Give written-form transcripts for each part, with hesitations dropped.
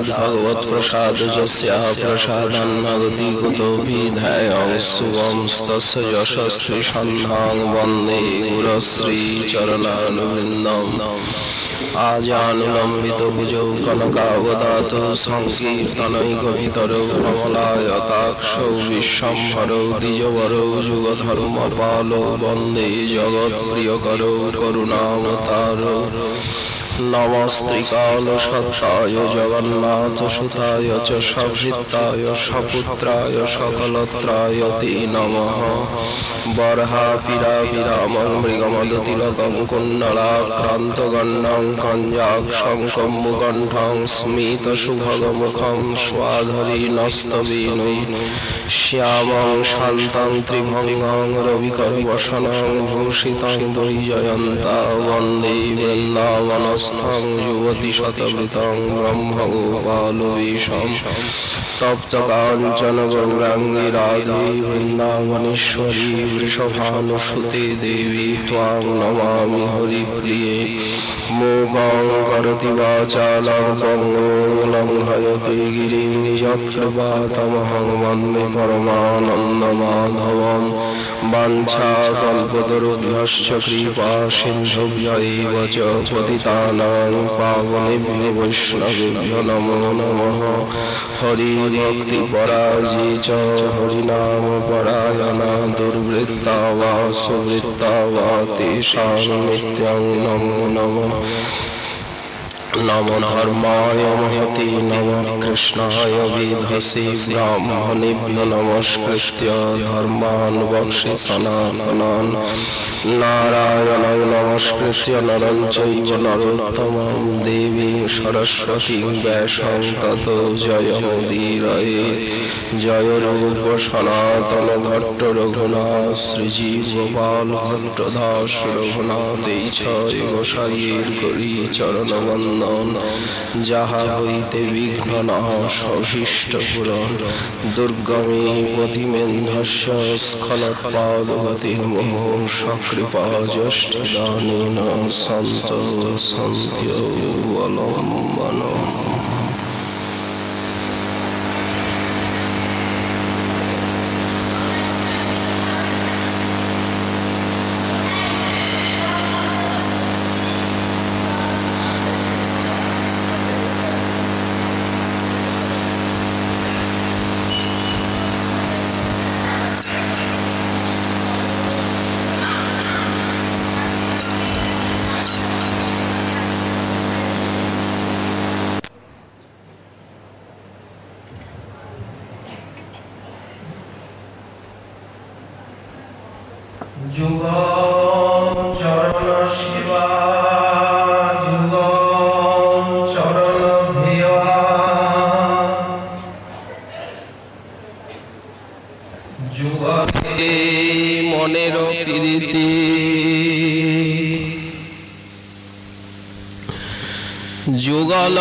भगवत्प्रसाद यस्याः प्रसादान्नगति कुतोऽपि ध्येयं शुभंस्तस्य यशस्विसन्धां वन्दे गुरुश्रीचरणारविन्दम् आजानुलम्बितभुजौ कनकावदातौ सङ्कीर्तनैकपितरौ कमलायताक्षौ विश्वम्भरौ द्विजवरौ युगधर्मपालौ वन्दे जगत्प्रियकरौ करुणावतारौ नमस्त्रिकालसत्ताय जगन्नाथसुताय च सभृत्ताय सपुत्राय सकलत्राय ते नमः। बर्हापीडाविरामं मृगमदतिलकं कुण्डलाक्रान्तगण्डं कञ्जाक्षं कम्बुकण्ठं स्मितसुभगमुखं स्वाधरीनस्तवेणुं श्यामं शान्तं त्रिभङ्गं रविकरवसनं भूषितं वैजयन्ता वन्दे वृन्दावनस्थं युवतिशतवृतं ब्रह्मगोपालवेशं तप्तकाञ्चन गौराङ्गी राधे वृन्दावनेश्वरी वृषभानुसुते देवी त्वां नमामि हरिप्रिये। मूकं करोति वाचालं पङ्गुं लङ्घयते गिरिं यत्कृपातमहं वन्दे परमानन्दमाधवं। वाञ्छाकल्पतरुभ्यश्च कृपा सिन्धुभ्य एव च पतितानां पावनेभ्यो वैष्णवेभ्यो नमो नमः। हरिभक्तिपराजे च हरिनामपरायणा दुर्वृत्ता वा सुवृत्ता वा तेषां नित्यं नमो नमः। नमो धर्माय महते नमः कृष्णाय वेधसे ब्राह्मणेभ्यो नमस्कृत्य धर्मान् वक्ष्ये सनातनान् नारायणं नमस्कृत्य नरं चैव नरोत्तमं देवीं सरस्वतीं व्यासं ततो जयमुदीरयेत्। जय रूप सनातन भट्ट रघुनाथ श्रीजीव गोपाल भट्टदास रघुनाथैः गोसाईर करि चरण वंदन। যাহা হইতে বিঘ্ন নাশ অভীষ্ট পূরণ দুর্গমে পথিমেন্ধস্য স্খলৎপাদগতির্মোহ সকৃপা জ্যেষ্ঠদানেন সন্ত সন্ত্যবলম্বনম। যুগং চরণ শিবা যুগং চরণ ভিয়া যুগলে মনের প্রীতি যুগল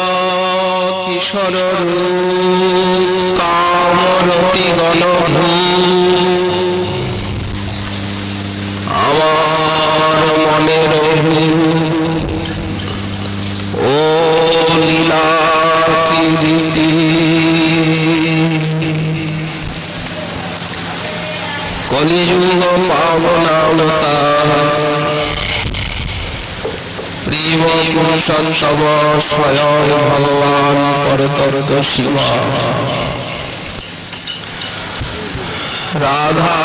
কিশোর রূপ কামরতি গণভূ আমার মনের ও লীলা কীর্তি কলিযুগ পাবনাবতার প্রেম পুরুষোত্তম স্বয়ং ভগবান পরতত্ত্ব শিবা রাধা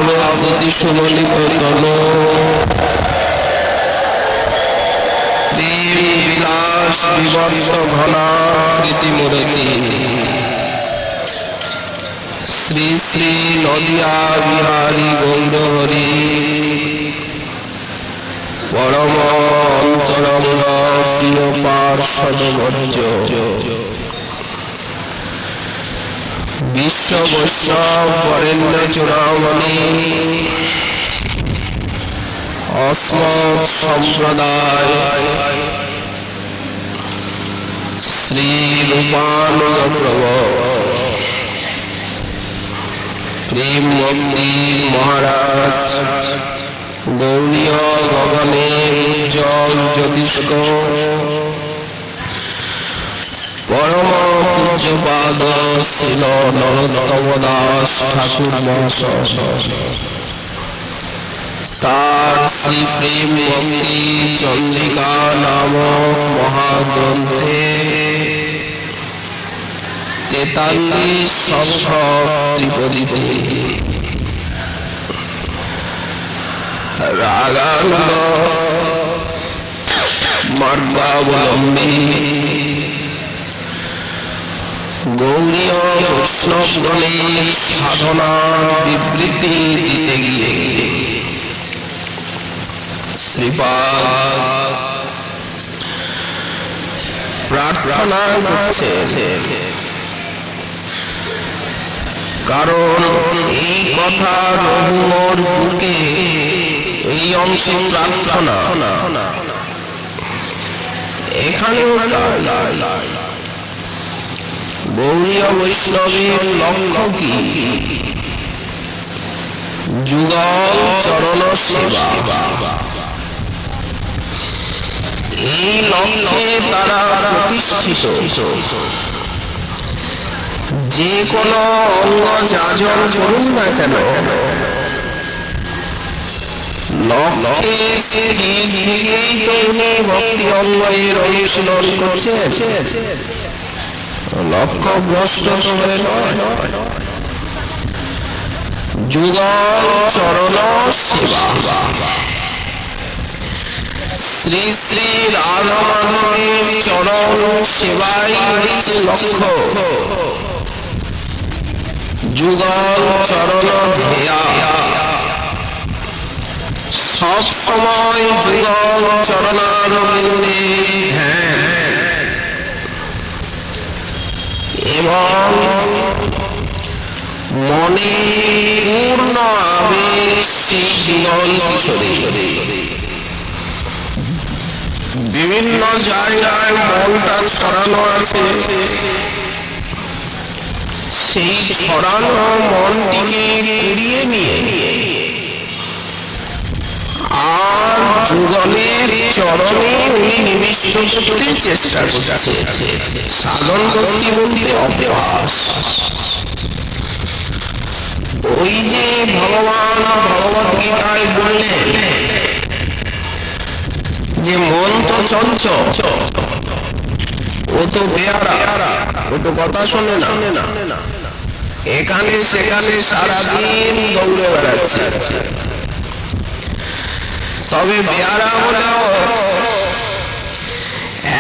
ভাবতি সুমলিত তনু প্রেম বিলাস বিবর্ত ঘনাকৃতি মূরতি শ্রী শ্রী নদিয়া বিহারী গৌরহরি পরম অন্তরঙ্গ প্রিয় পার্ষদ বর্জ্য বিশ্ব বৈষ্ণব বরেণ্য চূড়ামণি অস্মৎ সম্প্রদায় শ্রী রূপানুগ প্রভু প্রেম ভক্তি মহারাজ গৌরীয় গগনে উজ্জ্বল জ্যোতিষ্ক পরম পূজ্যপাদ শ্রীল নরোত্তম দাস ঠাকুর মহাশয় তার শ্রী প্রেম ভক্তি চন্দ্রিকা নামক মহাগ্রন্থে 43 সংখ্যক ত্রিপদীতে রাগানুগ মার্গাবলম্বী গৌরীয় বৈষ্ণবগণের সাধনার বিবৃতি দিতে গিয়ে শ্রীপাদ প্রার্থনা করছেন, কারণ এই কথা রঘুমোর বুকে এই অংশে প্রার্থনা এখানেও গৌরীয় বৈষ্ণবের লক্ষ্য কি? যুগল চরণ সেবা। এই লক্ষ্যে তারা প্রতিষ্ঠিত। যে কোনো অঙ্গ যাজন করুন না কেন, লক্ষ্যে থেকেই তো উনি ভক্তি অঙ্গের অনুশীলন করছেন। লক্ষ্য ভ্রষ্ট হয়ে নয়। যুগল চরণ সেবা। শ্রী শ্রী রাধা মাধবের চরণ সেবাই হচ্ছে লক্ষ্য। যুগল চরণ ধ্যেয়া। সব সময় যুগল চরণারবিন্দে ধ্যান এবং মনে পূর্ণ আবেশ সেই যুগল কিশোরী। বিভিন্ন জায়গায় মনটা ছড়ানো আছে, সেই ছড়ানো মনটিকে কুড়িয়ে নিয়ে আর যুগলের চরণে উনি নিবিষ্ট করতে চেষ্টা করছে। সাধন ভক্তি বলতে অভ্যাস। ওই যে ভগবান ভগবত গীতায় বললেন যে মন তো চঞ্চল, ও তো বেয়ারা, ও তো কথা শোনে না, এখানে সেখানে সারাদিন দৌড়ে বেড়াচ্ছে। তবে বেয়ারা হলেও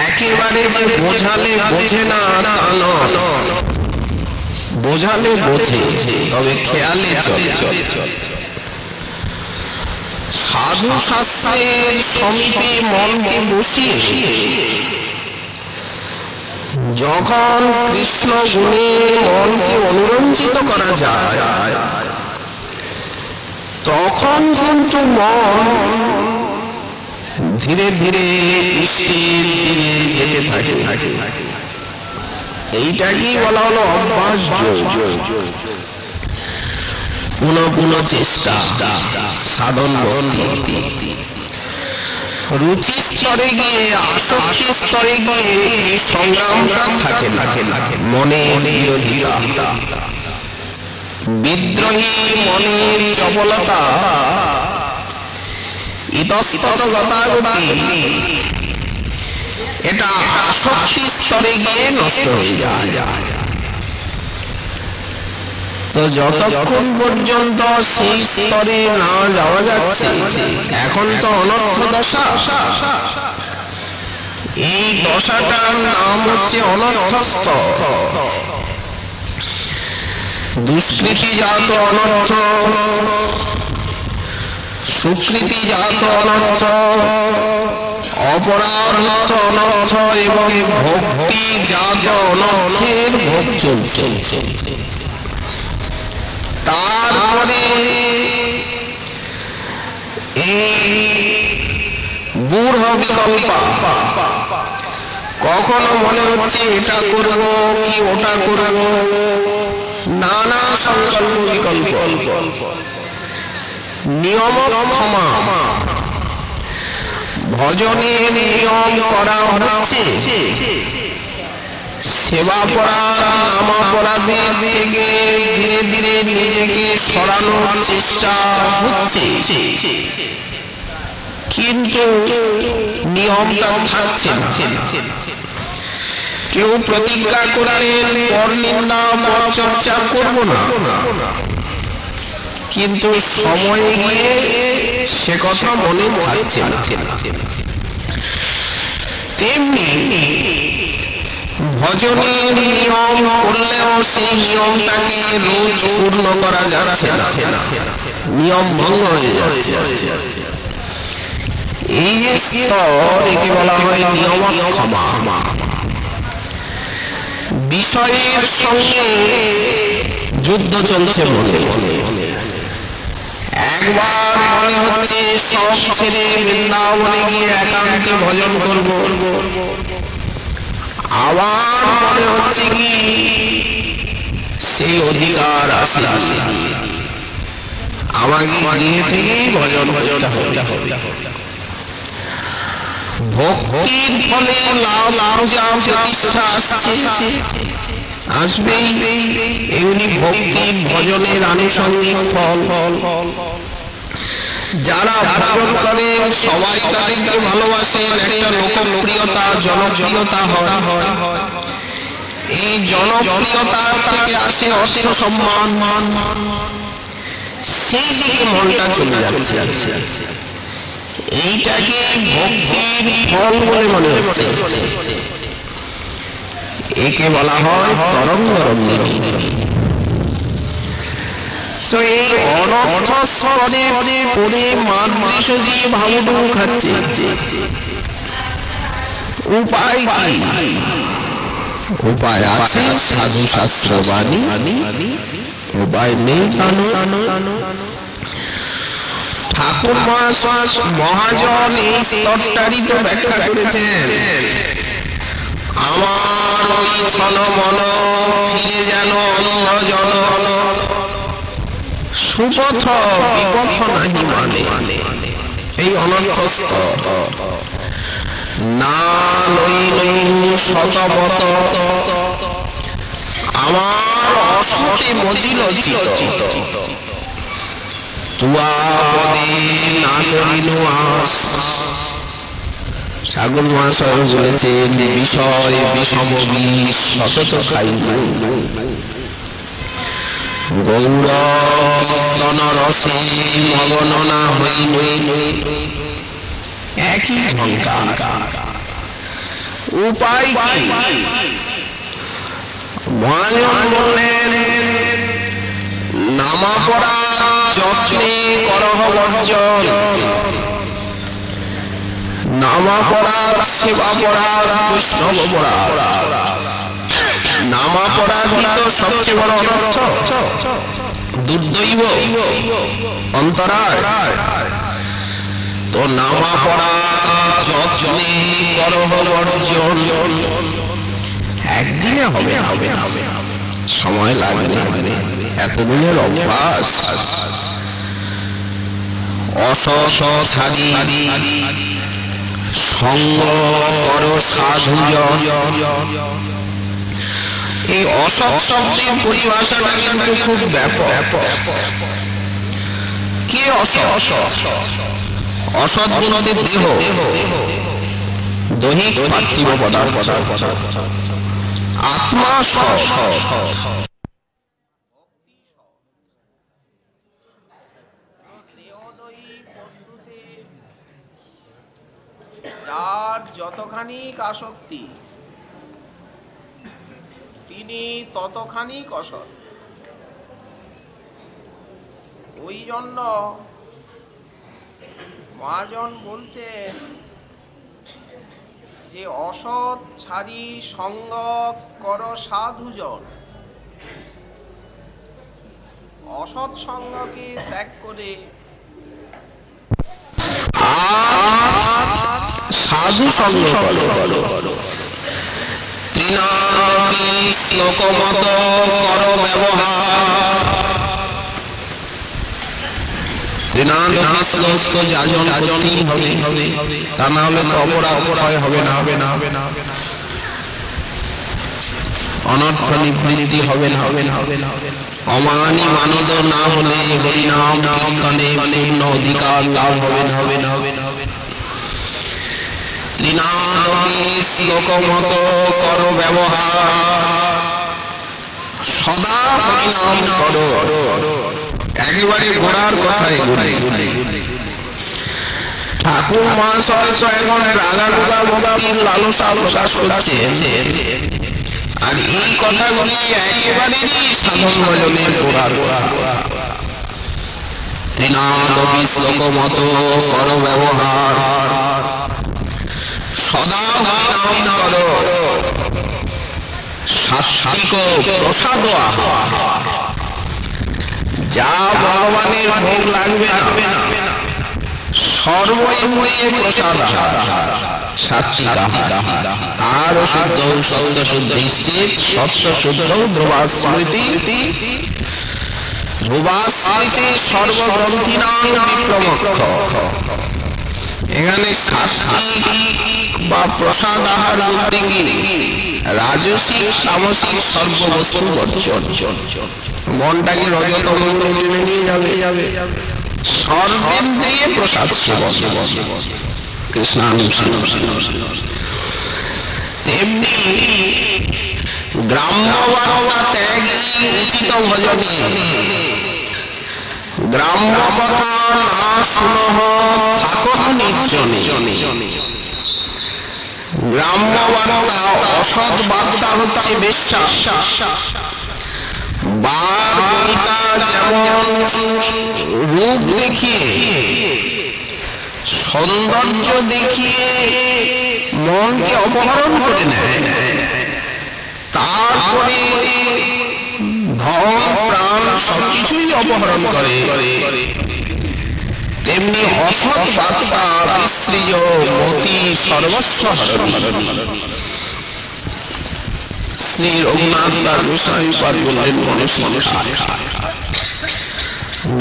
একেবারে যে বোঝালে বোঝে না তা নয়, বোঝালে বোঝে, তবে খেয়ালে চলে। সাধু শাস্ত্রের সমীপে মনকে বসিয়ে যখন কৃষ্ণ গুণে মনকে অনুরঞ্জিত করা যায়, তখন কিন্তু মন ধীরে ধীরে ইষ্টের দিকে যেতে থাকে। এইটাকেই বলা হলো অভ্যাস যোগ। পুনঃ পুনঃ চেষ্টা, সাধন ভক্তি। রুচি স্তরে গিয়ে, আসক্তি স্তরে গিয়ে সংগ্রামটা থাকে না। মনে বিরোধিতা, বিদ্রোহী মনের চপলতা, ইতস্তত গতাগতি, এটা আসক্তি স্তরে গিয়ে নষ্ট হয়ে যায়। তো যতক্ষণ পর্যন্ত সেই স্তরে না যাওয়া যাচ্ছে, এখন তো অনর্থ দশা। এই দশাটার নাম হচ্ছে অনর্থস্থ। দুষ্কৃতি জাত অনর্থ, সুকৃতি জাত অনর্থ, অপরাধ অনর্থ এবং ভক্তি জাত অনর্থের ভোগ চলছে। তারপরে এই বুড় বিকল্পা, কখনো মনে হচ্ছে এটা করব কি ওটা করব, নানা সংকল্প বিকল্প। নিয়ম ক্ষমা, ভজনের নিয়ম করা হচ্ছে, সেবা পরায়ণ নামাপরাধীর থেকে ধীরে ধীরে নিজেকে সরানোর চেষ্টা হচ্ছে, কিন্তু নিয়মটা থাকছে না। কেউ প্রতিজ্ঞা করেন পর নিন্দা পর চর্চা করব না, কিন্তু সময়ে গিয়ে সে কথা মনে থাকছে না। তেমনি ভজনের নিয়ম করলেও সেই নিয়মটাকে রোজ পূর্ণ করা যাচ্ছে না, নিয়ম ভঙ্গ হয়ে যাচ্ছে। এই যে স্তর, একে বলা হয় নিয়মক্ষমা। বিষয়ের সঙ্গে যুদ্ধ চলছে মনে। একবার মনে হচ্ছে সব ছেড়ে বৃন্দাবনে গিয়ে একান্তে ভজন করব, আবার মনে হচ্ছে কি সেই অধিকার আছে, আমাকে গিয়ে থেকেই ভজন করতে হবে। ভক্তির ফলে লাভ প্রতিষ্ঠা আসবেই, এগুলি ভক্তির ভজনের আনুষঙ্গিক ফল। যারা ভজন করেন সবাই তাদেরকে ভালোবাসেন, একটা লোকপ্রিয়তা জনপ্রিয়তা হয়। এই জনপ্রিয়তা থেকে আসে অর্থ সম্মান, সেই দিকে মনটা চলে যাচ্ছে। এইটাকে ভক্তির ফল বলে মনে হচ্ছে। একে বলা হয় তরঙ্গ রঙ্গিনী। তো এই অনর্থ স্তরে পড়ে মাতৃশজি ভাবুডুবু খাচ্ছে। উপায় কি? উপায় আছে সাধু শাস্ত্র বাণী, উপায় নেই ঠাকুর মহাজন এই স্তরটারই তো ব্যাখ্যা করেছেন। আমার ওই ছন মন ফিরে যেন অন্ধজন, সুপথ বিপথ নাহি মানে। এই অনর্থ স্তর না লইল শতপথ, আমার অসতে মজিল চিত, তুয়া পদে না করিল আস। সাগর মহাশয় বলেছেন বিষয় বিষম বিষ সতত খাইব, গৌর কীর্তন রসে মগন না হইব। একই ঝঙ্কার। উপায় কি? মহাজন বললেন নামা পড়া যত্নে করহ বর্জন, নামা পড়া সেবা পড়া বৈষ্ণব পড়া। নামা পড়া তো সবচেয়ে বড় অনর্থ, দুর্দৈব অন্তরায়। তো নামা পড়া যত্নে করহ বর্জন, একদিনে হবে না, সময় লাগবে, এতদিনের অভ্যাস। অসৎ ছাড়ি সঙ্গ কর সাধুজন। এই অসৎ শব্দের পরিভাষাটা কিন্তু খুব ব্যাপক। কে অসৎ? অসৎ বলতে দেহ, দৈহিক পার্থিব পদার্থ। আত্মা সৎ। যার যতখানি আসক্তি তিনি ততখানি অসৎ। ওই জন্য মহাজন বলছেন যে অসৎ ছাড়ি সঙ্গ কর সাধুজন। অসৎ সঙ্গকে ত্যাগ করে সাধু সঙ্গ করো। তৃণাপি শ্লোকমত কর ব্যবহার। তৃণাপি শ্লোক তো যাজন করতেই হবে, তা না হলে তো অপরাধ ক্ষয় হবে না। অনর্থ নিবৃত্তি হবে না। অমানি মানদ না হলে হরিনাম কীর্তনে পূর্ণ অধিকার লাভ হবে না। ত্রিনাদপি শ্লোকমত কর ব্যবহার, সদা হরিনাম করো। একেবারে গোড়ার কথায় ঠাকুর মহাশয় তো এখন রাগানুগা ভক্তির লালসা প্রকাশ করছেন, আর এই কথাগুলি একেবারেই সাধন ভজনের গোড়ার কথা। ত্রিনাদপি শ্লোকমত কর ব্যবহার, সদা হরিনাম করো। সাত্বিক প্রসাদ আহার, যা ভগবানের ভোগ লাগবে না, সর্বইন্দ্রিয়ে প্রসাদ আহার, সাত্বিক আহার। আর শুদ্ধ সত্য শুদ্ধ স্থিত, সত্য শুদ্ধ ধ্রুবাস্মৃতি, ধ্রুবাস্মৃতি সর্বগ্রন্থিনাং বিপ্রমক্ষ। এখানে সাত্বিক বা প্রসাদ আহার বলতে কি রাজসিক তামসিক সর্ববস্তু বর্জন, মনটাকে রজতম টেনে নিয়ে যাবে। সর্বেন্দ্রিয়ে প্রসাদ সেবন, কৃষ্ণানুশীলন। তেমনি গ্রাম্য বার্তা ত্যাগী উচিত ভজনে, গ্রাম্য কথা না শুনহ থাকো নির্জনে। গ্রাম্য বার্তা অসৎ বার্তা হচ্ছে বেশ্যা। বার বনিতা যেমন রূপ দেখিয়ে সৌন্দর্য দেখিয়ে মনকে অপহরণ করে নেয়, তারপরে ধন প্রাণ সবকিছুই অপহরণ করে, তেমনি অসৎ বার্তা বিস্ত্রিজ মতি সর্বস্ব হরণী। শ্রী রঘুনাথ দাস গোস্বামী পাদ বললেন মনে শিক্ষা।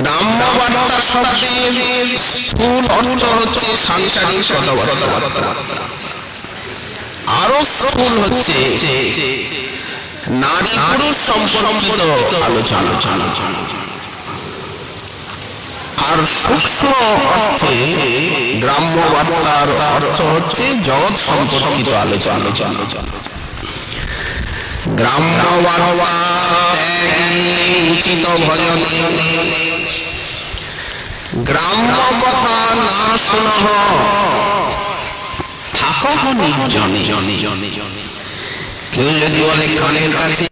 গ্রাম্য বার্তা শব্দের স্থূল অর্থ হচ্ছে সাংসারিক কথাবার্তা, আরো স্থূল হচ্ছে নারী পুরুষ সম্পর্কিত আলোচনা, আর সূক্ষ্ম অর্থে গ্রাম্য বার্তার অর্থ হচ্ছে জগৎ সম্পর্কিত আলোচনা। গ্রাম্য বার্তা উচিত ভজনে, গ্রাম্য কথা না শুনহ থাকো নির্জনে। কেউ যদি বলে কানের কাছে,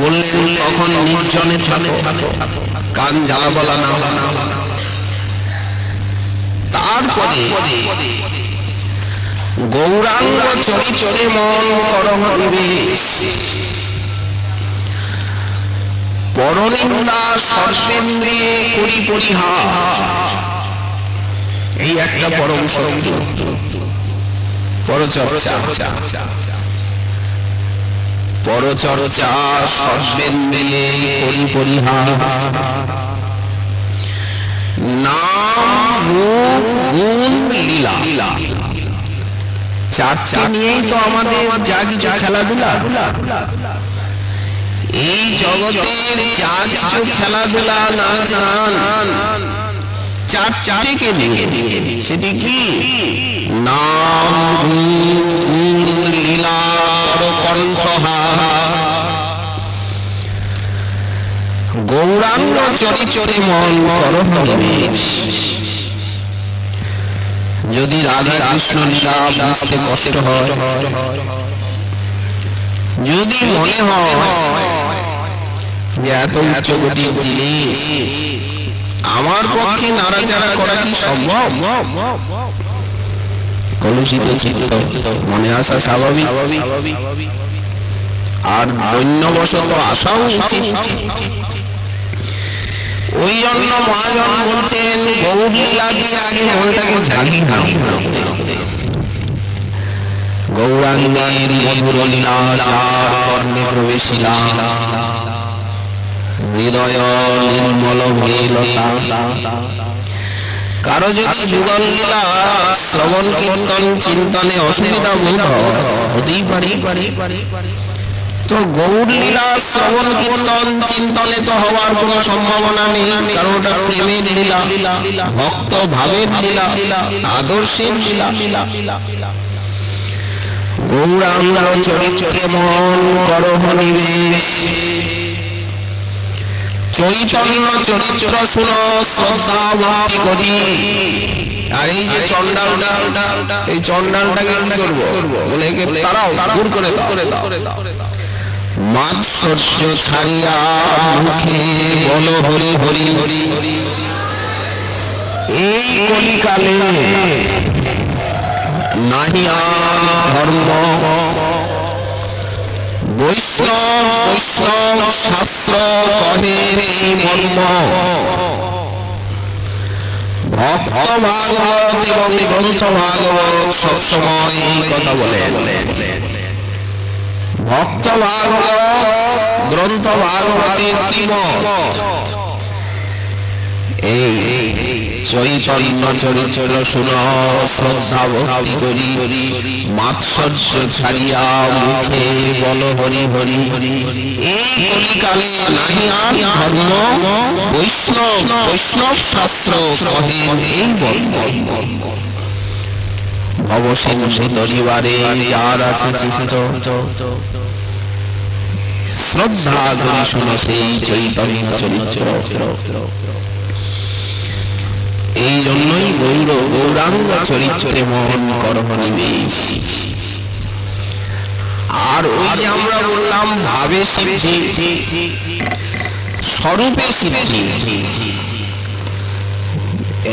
বললেন তখন নির্জনে থাকো, কান জ্বালা বলা না। তারপরে গৌরাঙ্গ চরিত্রে মন করহ নিবেশ, পরনিন্দা সর্বেন্দ্রিয়ে করি পরিহার। এই একটা পরম শত্রু পরচর্চা। পরচর্চা সর্বেন্দ্রিয়ে করি পরিহার। নাম রূপ গুণ লীলা, চারটি নিয়েই তো আমাদের যা কিছু খেলাধুলা। এই জগতের যা কিছু খেলাধুলা নাচ গান চারটিকে নিয়ে, সেটি কি নাম রূপ গুণ লীলা কণ্ঠহার। গৌরাঙ্গ চরিত্রে মন করহ নিবেশ। যদি রাধা কৃষ্ণ লীলা বুঝতে কষ্ট হয়, যদি মনে হয় যে এত উচ্চকোটির জিনিস আমার পক্ষে নাড়াচাড়া করা কি সম্ভব, কলুষিত চিত্ত মনে আসা স্বাভাবিক, আর দৈন্যবশত আসাও উচিত। ওই জন্য মহাজন বলছেন গৌর লীলা দিয়ে আগে মনটাকে জাগি না। গৌরাঙ্গের মধুর লীলা যার কর্ণে প্রবেশিলা, হৃদয় নির্মল ভীলতা। কারো যদি যুগল লীলা শ্রবণ কীর্তন চিন্তনে অসুবিধা বোধ হয়, হতেই পারে। তো গৌর লীলা শ্রবণ কীর্তন চিন্তনে তো হওয়ার কোনো সম্ভাবনা নেই, কারণ ওটা প্রেমের লীলা, ভক্ত ভাবের লীলা, আদর্শের লীলা। গৌরাঙ্গ চরিত্রে মন করহ নিবেশ, চৈতন্য চরিত্র শুনো শ্রদ্ধা ভক্তি করি। আর এই যে চন্ডালটা, এই চন্ডালটাকে কি করবো বলে একে তারাও দূর করে দাও। মাৎসর্য ছাড়িয়া মুখে বলো হরি হরি হরি। এই কলিকালে নাহি আর ধর্ম, বৈষ্ণব শাস্ত্র কহে এই মর্ম। ভক্ত ভাগবত এবং গ্রন্থ ভাগবত সবসময় এই কথা বলেন। ভক্ত ভাগবত গ্রন্থ ভাগবতের কি মত? এই চৈতন্য চরিত্র শুনো শ্রদ্ধা ভক্তি করি, মাৎসর্য ছাড়িয়া মুখে বলো হরি হরি। এই কলিকালে নাহি আর ধর্ম, বৈষ্ণব শাস্ত্র কহেন এই বর্ম। ভবসিন্ধু তরিবারে যার আছে চিত্ত, শ্রদ্ধা করি শুনো সেই চৈতন্য চরিত্র। এই জন্যই গৌরাঙ্গ চরিত্রে মন করহ নিবেশ। আর ওই যে আমরা বললাম ভাবে সিদ্ধি, স্বরূপে সিদ্ধি,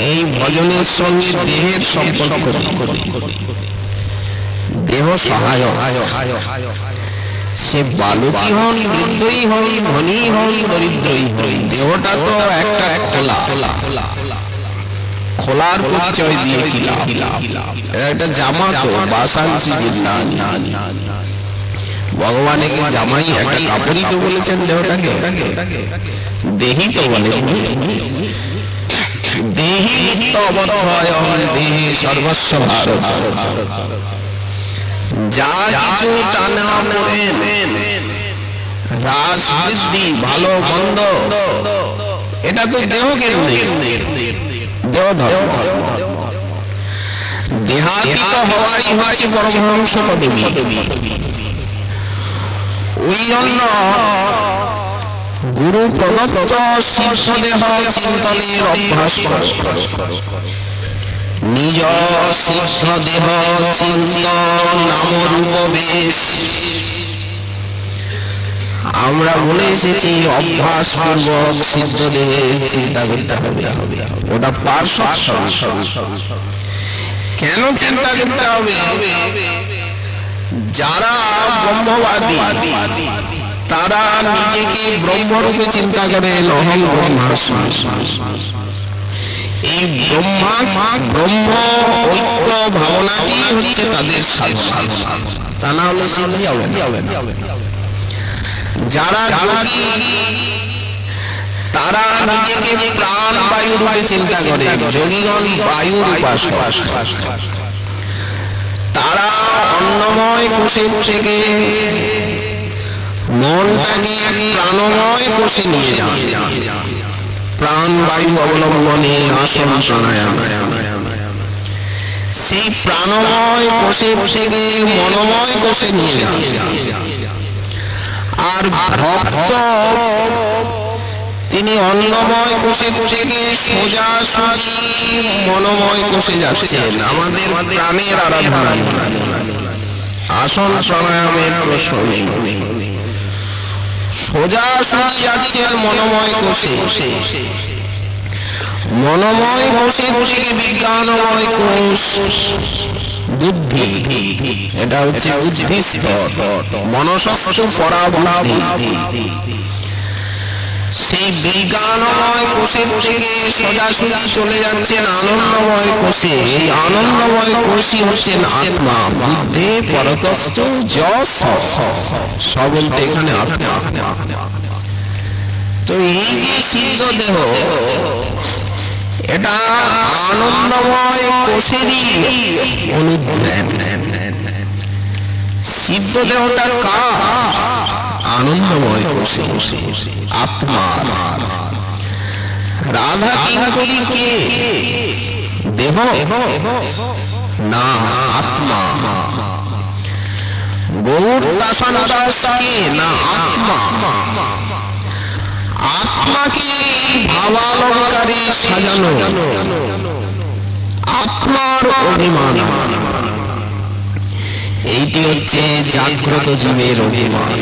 এই ভজনের সঙ্গে দেহের সম্পর্ক। দেহ সহায়ক, সে বালকই হন, বৃদ্ধই হন, ধনী হন, দরিদ্রই হন, দেহটা তো একটা খোলার পরিচয় দিয়ে কি লাভ? একটা জামা তো বাসাংশী জিল্লা, ভগবান একে জামাই একটা কাপড়ই তো বলেছেন দেহটাকে, দেহি তো বলে। দেহি নিত্য অবধয় দেহে সর্বস্ব ভারত। যা কিছু টানা পড়েন, রাস বৃদ্ধি ভালো মন্দ, এটা তো দেহকে দেহ ধর্ম। দেহাতীত হওয়াই হচ্ছে পরমহংস পদবী। ওই জন্য গুরু প্রদত্ত সিদ্ধ দেহ চিন্তনের অভ্যাস কর। নিজ সিদ্ধ দেহ চিন্তন নাম রূপ বেশ। আমরা বলে এসেছি অভ্যাস পূর্বক সিদ্ধ দেহের চিন্তা করতে হবে। ওটা পার্শ্ব। কেন চিন্তা করতে হবে? যারা ব্রহ্মবাদী তারা নিজেকে ব্রহ্মরূপে চিন্তা করে, অহং ব্রহ্মাস্মি। এই ব্রহ্ম ঐক্য ভাবনাটি হচ্ছে তাদের সাধনা, তা না হলে সিদ্ধি হবে না। যারা যোগী তারা নিজেকে প্রাণ বায়ু রূপে চিন্তা করে, যোগীগণ বায়ুর উপাসক। তারা অন্নময় কোষে থেকে মনটাকে প্রাণময় কোষে নিয়ে যান। প্রাণ বায়ু অবলম্বনে আসন প্রাণায়াম। সেই প্রাণময় কোষে থেকে মনোময় কোষে নিয়ে যান। আর ভক্ত তিনি অন্নময় কোষে থেকে সোজা সুজি মনোময় কোষে যাচ্ছেন। আমাদের প্রাণের আরাধনা, আসন প্রাণায়ামের প্রশ্ন নেই। সোজা সুজি যাচ্ছেন মনোময় কোষে। মনোময় কোষে থেকে বিজ্ঞানময় কোষ বুদ্ধি, এটা হচ্ছে বুদ্ধি স্তর, মনসস্থ পরাবুদ্ধি। সেই বিজ্ঞানময় কোষে থেকে সোজাসুজি চলে যাচ্ছেন আনন্দময় কোষে। এই আনন্দময় কোষই হচ্ছেন আত্মা। বুদ্ধে পরতস্থ সব বলতে এখানে আত্মা। তো এই যে সিদ্ধ দেহ, এটা আনন্দময় কোষেরই অনুধ্যান। সিদ্ধ দেহটা কার? আনন্দময় কোষে, আত্মা। রাধা কিঙ্করী কে? দেহ না, আত্মা। গৌর দাসানুদাস কে? না, আত্মা। আত্মাকে ভাবালঙ্কারে সাজানো, আত্মার অভিমান। এইটি হচ্ছে জাগ্রত জীবের অভিমান।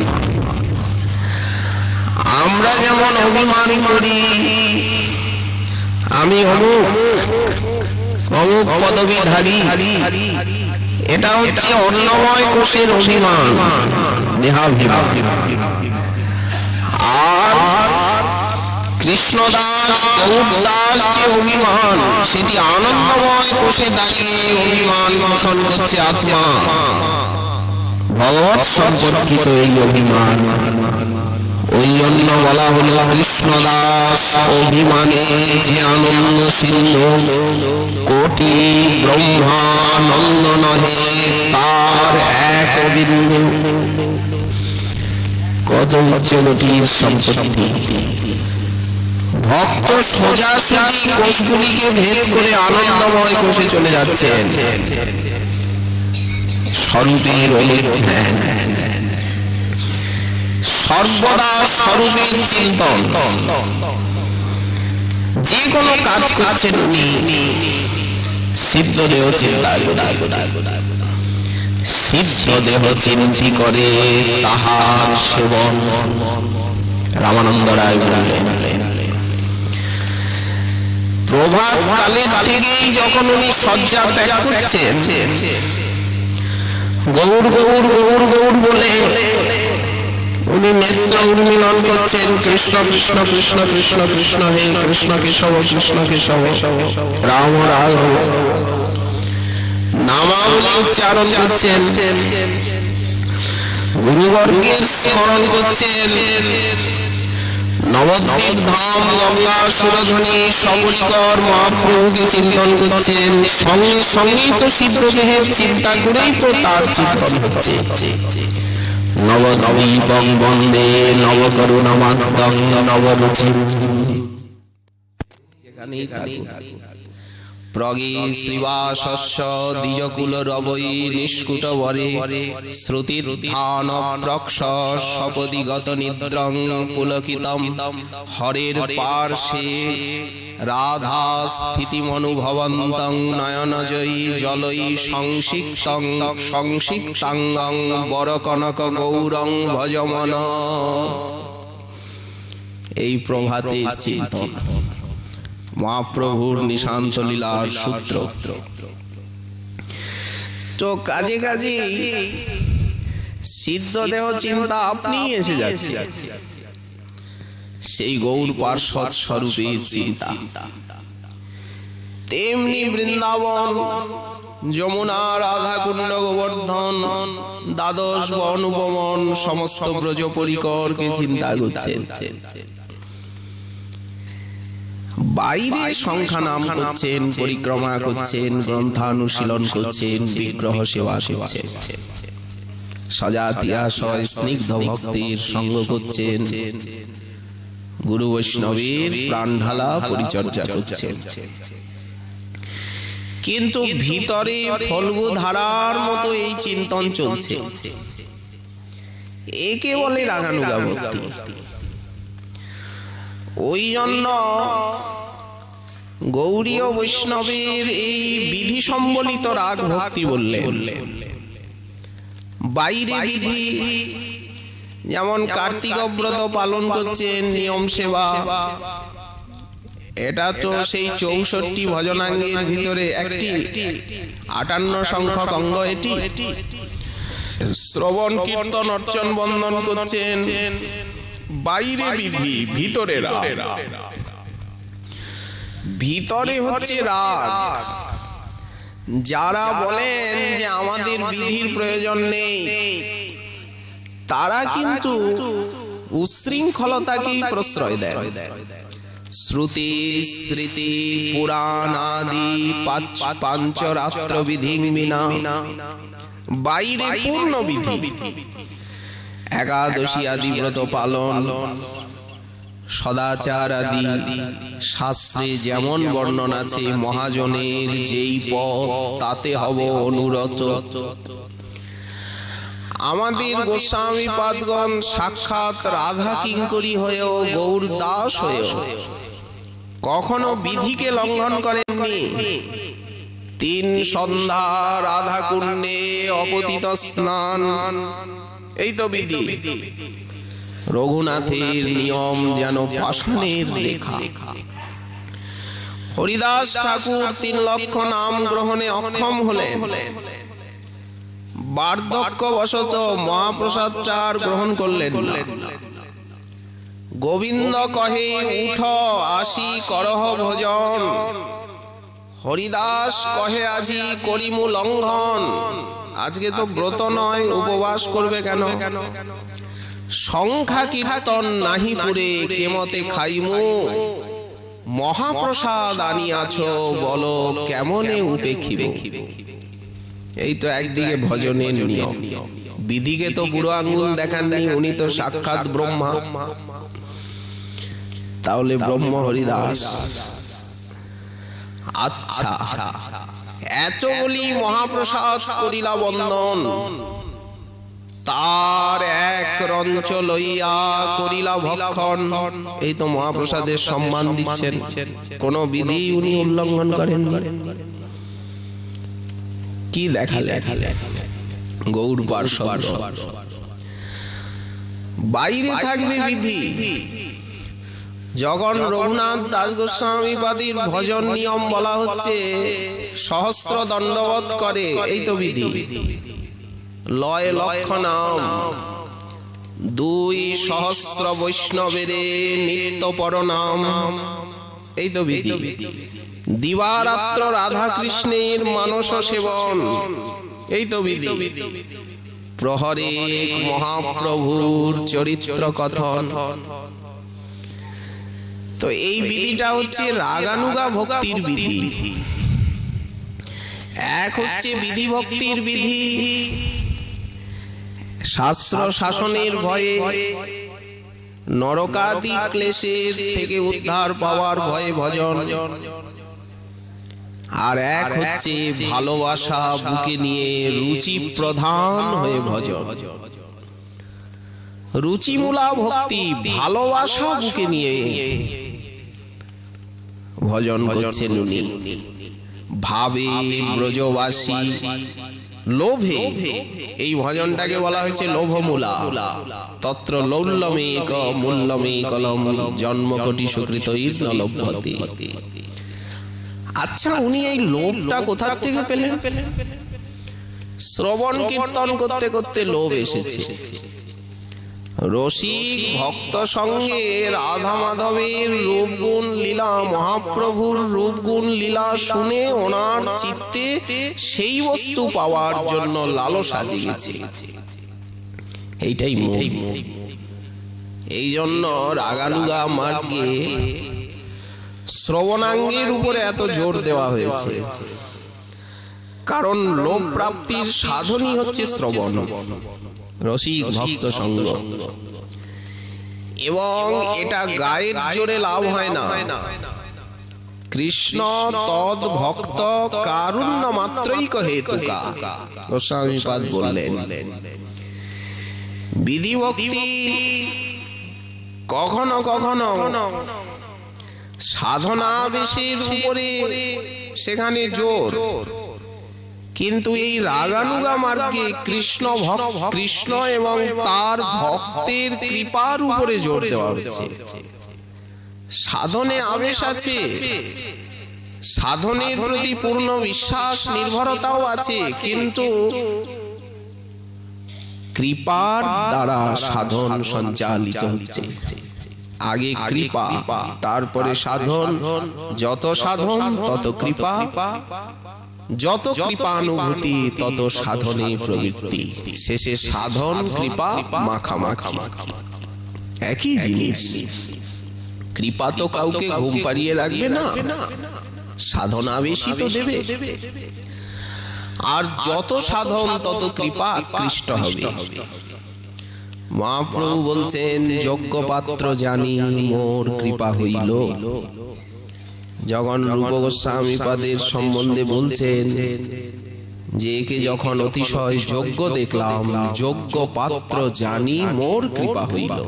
আমরা যেমন অভিমান করি আমি অমুক অমুক পদবীধারী, এটা হচ্ছে অন্নময় কোষের অভিমান, দেহাভিমান। আর কৃষ্ণদাস গৌরদাস যে অভিমান, সেটি আনন্দময় কোষে দাঁড়িয়ে অভিমান পোষণ করছে আত্মা। ভগবৎ সম্পর্কিত এই অভিমান, ওই জন্য বলা হলো কৃষ্ণদাস অভিমানে যে আনন্দ সিন্ধু, কোটি ব্রহ্মানন্দ নহে তার এক বিন্দু। কত উচ্চগতির সম্পত্তি! ভক্ত সোজাসুজি কোষগুলিকে ভেদ করে আনন্দময় কোষে চলে যাচ্ছেন। স্বরূপের অনুধ্যান, সর্বদা স্বরূপের চিন্তন। যে কোনো কাজ করছেন উনি সিদ্ধ দেহ চিন্তা, সিদ্ধ দেহ চিন্তি করে তাহার সেবন। রামানন্দ রায় বললেন, প্রভাত কালের থেকেই যখন উনি শয্যা ত্যাগ করছেন, গৌর গৌর গৌর গৌর বলে উনি নেত্র উন্মিলন করছেন। কৃষ্ণ কৃষ্ণ কৃষ্ণ কৃষ্ণ কৃষ্ণ, হে কৃষ্ণ কেশব কৃষ্ণ কেশব রাম রাঘব নামাবলী উচ্চারণ করছেন। গুরুবর্গের স্মরণ করছেন। নবদ্বীপ ধাম গঙ্গা সুরধ্বনি সবরিকর মহাপ্রভুকে চিন্তন করছেন। সঙ্গে সঙ্গেই তো সিদ্ধ দেহের চিন্তা করেই তো তার চিন্তন হচ্ছে। নবদ্বীপং বন্দে নবকরুণামাদ্যং নবরুচি। যেখানেই থাকুক প্রগী শ্রীবাসস্য দ্বিজকুল রবৈ নিষ্কুট বরে শ্রুতির্ধান প্রক্ষ সপদিগত নিদ্রং পুলকিতম হরের পার্শ্বে রাধা স্থিতিমনুভবন্তং নয়নজয়ী জলৈ সংসিক্তং সংসিক্তাঙ্গং বরকনক গৌরং ভজমন। এই প্রভাতের চিন্তন মহাপ্রভুর নিশান্ত লীলার সূত্র। তো কাজে কাজে সিদ্ধ দেহ চিন্তা আপনি এসে যাচ্ছে, সেই গৌর পার্ষদ স্বরূপের চিন্তা। তেমনি বৃন্দাবন, যমুনা, রাধাকুণ্ড, গোবর্ধন, দ্বাদশ বন উপবন সমস্ত ব্রজ পরিকরকে চিন্তা করছেন। বাইরে সংখ্যা নাম করছেন, পরিক্রমা করছেন, গ্রন্থানুশীলন করছেন, বিগ্রহ সেবা করছেন, সজাতিয়াশয় স্নিগ্ধ ভক্তির সঙ্গ করছেন, গুরু বৈষ্ণবের প্রাণঢালা পরিচর্যা করছেন। কিন্তু ভিতরে ফল্গু ধারার মতো এই চিন্তন চলছে। একে বলে রাগানুগা ভক্তি। ওই জন্য গৌরীয় বৈষ্ণবের এই বিধি সম্বলিত রাগ ভক্তি বললেন। বাইরে বিধি যেমন কার্তিক ব্রত পালন করছেন, নিয়ম সেবা, এটা তো সেই 64 ভজনাঙ্গের ভিতরে একটি 58 সংখ্যক অঙ্গ। এটি শ্রবণ কীর্তন অর্চন বন্দন করছেন। বাইরে বিধি, ভিতরে রাগ। ভিতরে হচ্ছে রাগ। যারা বলেন যে আমাদের বিধির প্রয়োজন নেই, তারা কিন্তু উচ্ছৃঙ্খলতাকেই প্রশ্রয় দেন। শ্রুতি স্মৃতি পুরাণাদি পাঞ্চরাত্র বিধিং বিনা, বাইরে পূর্ণ বিধি, একাদশী আদি ব্রত পালন, সদাচার আদি শাস্ত্রে যেমন বর্ণন আছে, মহাজনের যেই পথ তাতে হব অনুরত। আমাদের গোস্বামী পাদগণ সাক্ষাৎ রাধা কিঙ্করী হয়েও গৌর দাস হয়েও কখনো বিধিকে লঙ্ঘন করেননি। 3 সন্ধ্যা রাধা কুণ্ডে অপতিত স্নান, এই তো বিধি। রঘুনাথের নিয়ম যেন পাষাণের লেখা। হরিদাস ঠাকুর 3 লক্ষ নাম গ্রহণে অক্ষম হলেন, বার্ধক্যবশত মহাপ্রসাদটা আর গ্রহণ করলেন না। গোবিন্দ কহে উঠ আসি করহ ভোজন, হরিদাস কহে আজি করিমু লঙ্ঘন। আজকে তো ব্রত নয়, উপবাস করবে কেন? সংখ্যা কীর্তন নাহি পুরে কেমতে খাইমু, মহাপ্রসাদ আনিয়াছ বলো কেমনে উপেক্ষিব। এই তো একদিকে ভজনের নিয়ম, বিধিকে তো বুড়ো আঙ্গুল দেখাননি, উনি তো সাক্ষাৎ ব্রহ্মা। তাহলে ব্রহ্ম হরিদাস। আচ্ছা, এত বলি মহাপ্রসাদ করিলা বন্দন, তার এক রঞ্চ লইয়া করিলা ভক্ষণ। এই তো মহাপ্রসাদের সম্মান দিচ্ছেন, কোন বিধি উনি উল্লঙ্ঘন করেননি। কি দেখালে গৌর পার্শ্বদ, বাইরে থাকবে বিধি। যখন রঘুনাথ দাস গোস্বামী পাদির ভজন নিয়ম বলা হচ্ছে, সহস্র দণ্ডবত করে, এই তো বিধি। লয় লক্ষ নাম, 2 সহস্র বৈষ্ণবের নিত্য পরনাম, এই তো বিধি। দিবারাত্র রাধা কৃষ্ণের মানস সেবন, এই তো বিধি। প্রহরেক মহাপ্রভুর চরিত্র কথন। তো এই বিধিটা হচ্ছে রাগানুগা ভক্তির বিধি। এক হচ্ছে বিধি ভক্তির বিধি, শাস্ত্র শাসনের ভয়ে, নরকাদি ক্লেশের থেকে উদ্ধার পাওয়ার ভয়ে ভজন। আর এক হচ্ছে ভালোবাসা বুকে নিয়ে রুচি প্রধান হয়ে ভজন। রুচিমূলা ভক্তি, ভালোবাসা বুকে নিয়ে ভজন করছেন উনি। ভাবে ব্রজবাসী লোভে, এই ভজনটাকে বলা হয়েছে লোভমূলা। তত্র লৌল্যমেক মূল্যমেকলম জন্ম কোটি সুকৃতৈর ন লভ্যতে। আচ্ছা, উনি এই লোভটা কোথা থেকে পেলেন? শ্রবণ কীর্তন করতে করতে লোভ এসেছে। রসিক ভক্ত সঙ্গে রাধা মাধবের রূপগুণ লীলা, মহাপ্রভুর রূপগুণ লীলা শুনে ওনার চিত্তে সেই বস্তু পাওয়ার জন্য লালসা জেগেছে। এইটাই মোহ। এই জন্য রাগানুগা মার্গে শ্রবণাঙ্গের উপরে এত জোর দেওয়া হয়েছে, কারণ লোভ প্রাপ্তির সাধনই হচ্ছে শ্রবণ, রসিক ভক্ত সঙ্গ। এবং এটা গায়ের জোরে লাভ হয় না। কৃষ্ণ তদ ভক্ত কারুণ্য মাত্রই হেতুকা, গোস্বামী পাদ বললেন। বিধি ভক্তি কখনো কখনো সাধনা বেশির উপরে সেখানে জোর, কিন্তু এই রাগানুগা মার্গে কৃষ্ণ এবং তার ভক্তের কৃপার উপরে জোর দেওয়া হচ্ছে। সাধনে আবেশ আছে, সাধনের প্রতি পূর্ণ বিশ্বাস নির্ভরতাও আছে, কিন্তু কৃপার দ্বারা সাধন সঞ্চালিত হচ্ছে। আগে কৃপা, তারপরে সাধন। যত সাধন তত কৃপা, যত কৃপানুভূতি তত সাধনে প্রবৃত্তি। শেষে সাধন কৃপা মাখামাখি, একই জিনিস। কৃপা তো কাউকে ঘুম পাড়িয়ে রাখবে না, সাধনা বেশি তো দেবে। আর যত সাধন তত কৃপা আকৃষ্ট হবে। মহাপ্রভু বলছেন, যোগ্য পাত্র জানি মোর কৃপা হইল। যখন রূপ গোস্বামী পাদের সম্বন্ধে বলছেন যে একে যখন অতিশয় যোগ্য দেখলাম, যোগ্য পাত্র জানি মোর কৃপা হইল।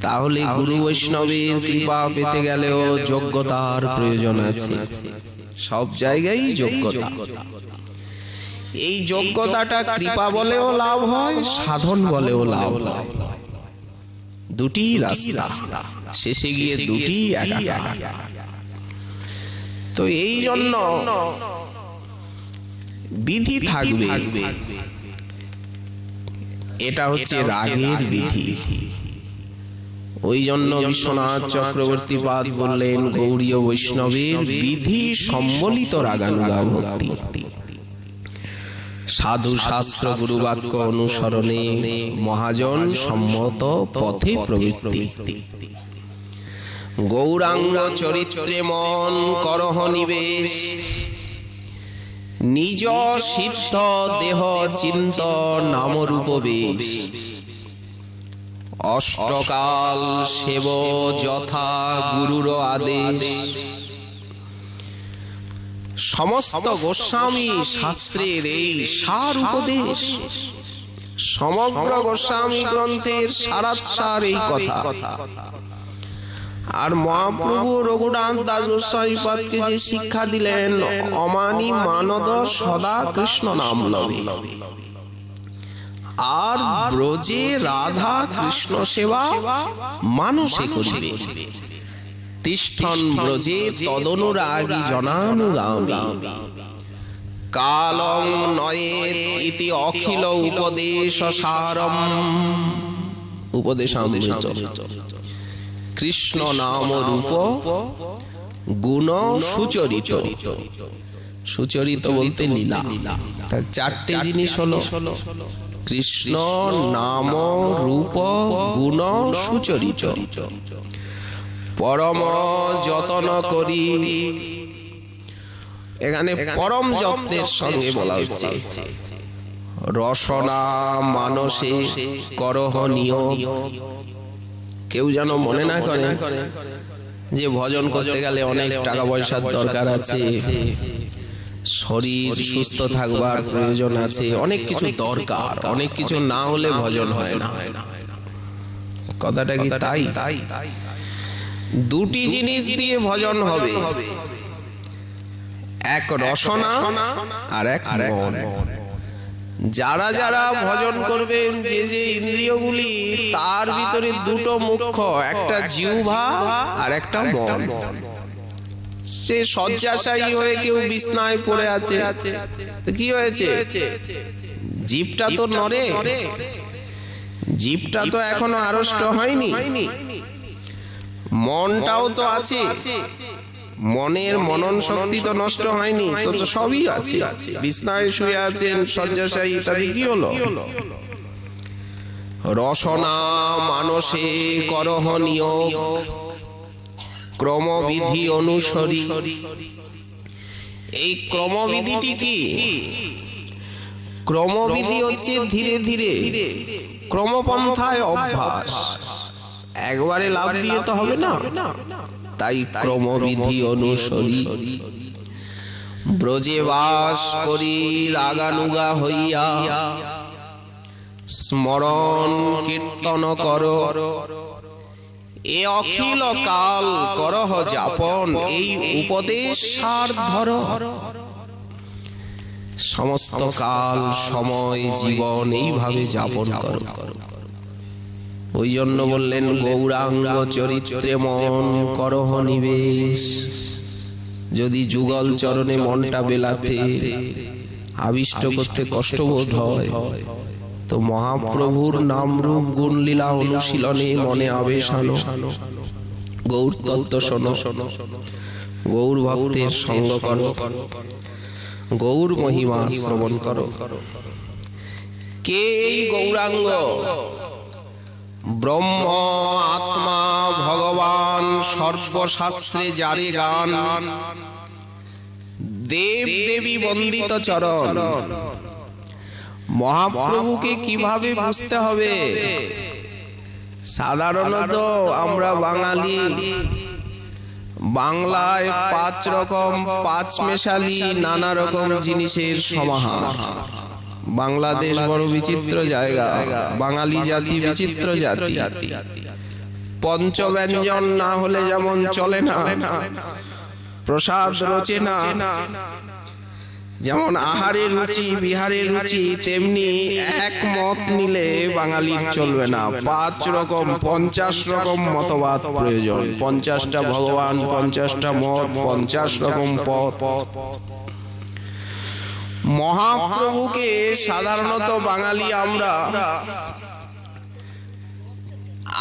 তাহলে গুরু বৈষ্ণবের কৃপা পেতে গেলেও যোগ্যতার প্রয়োজন আছে। সব জায়গায় যোগ্যতা। এই যোগ্যতাটা কৃপা বলেও লাভ হয়, সাধন বলেও লাভ হয়। দুটি রাস্তা, শেষে গিয়ে দুটি একাকার। তো এই জন্য বিধি থাকবে। এটা হচ্ছে রাগের বিধি। ওই জন্য বিশ্বনাথ চক্রবর্তী পাদ বললেন, গৌড়ীয় বৈষ্ণবের বিধি সম্বলিত রাগানুগা ভক্তি। সাধু শাস্ত্র গুরু বাক্য অনুসরণে মহাজন সম্মত পথে প্রবৃত্তি। গৌরাঙ্গ চরিত্রে মন করহ নিবেশ, নিজ সিদ্ধ দেহ চিন্ত নামরূপ বেশ। অষ্টকাল সেব যথা গুরুর আদেশ। সমস্ত গোস্বামী শাস্ত্রের এই সার উপদেশ, সমগ্র গোস্বামী গ্রন্থের সারাৎসার এই কথা। আর মহাপ্রভু রঘুনাথ দাস গোস্বামী পাদকে যে শিক্ষা দিলেন, অমানি মানদ সদা কৃষ্ণ নাম লবে। আর ব্রজে রাধা কৃষ্ণ সেবা মানসে করিবে। তিষ্ঠন ব্রজে তদনুরাগী জনানুগামী। কালং নয়েত ইতি অখিল উপদেশ সারম। উপদেশামৃত। কৃষ্ণ নাম রূপ গুণ সুচরিত। সুচরিত বলতে লীলা। তার চারটে জিনিস হলো কৃষ্ণ নাম রূপ গুণ সুচরিত। পরম যতন করি, এখানে পরম যত্নের সঙ্গে বলা হচ্ছে। রসনা মানসে করহ নিয়োগ। কেউ যেন মনে না করে যে ভজন করতে গেলে অনেক টাকা পয়সার দরকার আছে, শরীর সুস্থ থাকবার প্রয়োজন আছে, অনেক কিছু দরকার। অনেক কিছু না হলে ভজন হয় না। কথাটা কি তাই? দুটি জিনিস দিয়ে ভজন হবে, এক রসনা আর এক মন। যারা যারা ভজন করবেন, যে যে ইন্দ্রিয়গুলি, তার ভিতরে দুটো মুখ্য, একটা জিহ্বা আর একটা মন। সে শয্যাশায়ী হয়ে কেউ বিছনায় পড়ে আছে, তো কি হয়েছে? জিভটা তো নড়ে, জিভটা তো এখনো আড়ষ্ট হয়নি। মনটাও তো আছে, মনের মনন শক্তি তো নষ্ট হয়নি, তো সবই আছে। বিছনায় শুয়ে আছেন, শয্যাশায়ী, ইত্যাদি। কি হলো? রসনা মানসে করহ নিয়োগ, ক্রমবিধি অনুসরি। এই ক্রমবিধিটি কি? ক্রমবিধি হচ্ছে ধীরে ধীরে, ক্রমপন্থায় অভ্যাস। একবারে লাভ দিয়ে তো হবে না, তাই ক্রমবিধি অনুসরি। ব্রজে বাস করি রাগানুগা হইয়া, স্মরণ কীর্তন কর। এ অখিল কাল করহ যাপন, এই উপদেশ সার ধর। সমস্ত কাল সময় জীবন এইভাবে যাপন কর। ওই জন্য বললেন, গৌরাঙ্গ চরিত্রে মন করহ নিবেশ। যদি যুগল চরণে মনটা বেলাতে, আবিষ্ট করতে কষ্টবোধ হয়, তো মহাপ্রভুর নাম রূপ গুণ লীলা অনুশীলনে মনে আবেশ আনো। গৌর তত্ত্ব শোনো, গৌর ভক্তের সঙ্গ করো, গৌর মহিমা শ্রবণ করো। কে এই গৌরাঙ্গ? ব্রহ্ম আত্মা ভগবান সর্বশাস্ত্রে যারে গান, দেব দেবী বন্দিত চরণ। মহাপ্রভুকে কিভাবে বুঝতে হবে? সাধারণত আমরা বাঙালি, বাংলায় 5 রকম 5 মেশালি নানা রকম জিনিসের সমাহার। বাংলাদেশ বড় বিচিত্র জায়গা, বাঙালি জাতি বিচিত্র জাতি। পঞ্চব্যঞ্জন না হলে যেমন চলে না, প্রসাদ রচে না, যেমন আহারের রুচি বিহারের রুচি, তেমনি এক মত নিলে বাঙালির চলবে না। 5 রকম 50 রকম মতবাদ প্রয়োজন। 50টা ভগবান, 50টা মত, 50 রকম পথ। মহাপ্রভুকে সাধারণত বাঙালি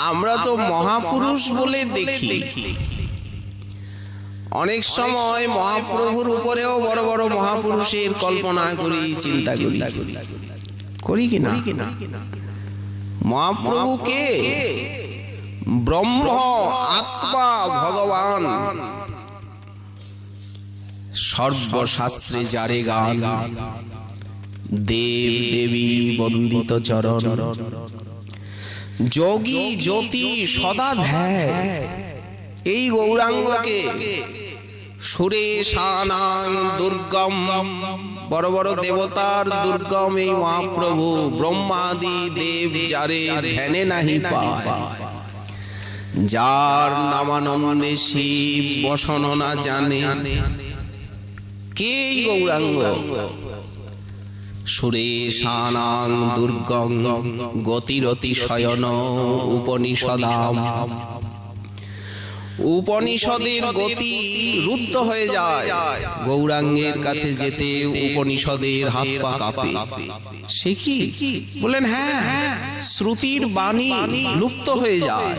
আমরা তো মহাপুরুষ বলে দেখি। অনেক সময় মহাপ্রভুর উপরেও বড় বড় মহাপুরুষের কল্পনা করি, চিন্তা করি কি না? মহাপ্রভুকে ব্রহ্ম, আত্মা, ভগবান, সর্বশাস্ত্রে যারে গান, দেব দেবী বন্দিত চরণ, যোগী জ্যোতি সদা ধ্যায়। এই গৌরাঙ্গকে সুরেশানাং দুর্গম, বড় বড় দেবতার দুর্গম এই মহাপ্রভু। ব্রহ্মাদি দেব যারে ধ্যানে নাহি পায়, যার নামানন্দে শিব বসন না জানে, কে এই গৌরাঙ্গ? সুরেশানাং দুর্গম গতিরতি শয়ন উপনিষদাম। উপনিষদের গতি রুদ্ধ হয়ে যায়, গৌরাঙ্গের কাছে যেতে উপনিষদের হাত পা কাঁপে। সে কি বলেন? হ্যাঁ, শ্রুতির বাণী লুপ্ত হয়ে যায়।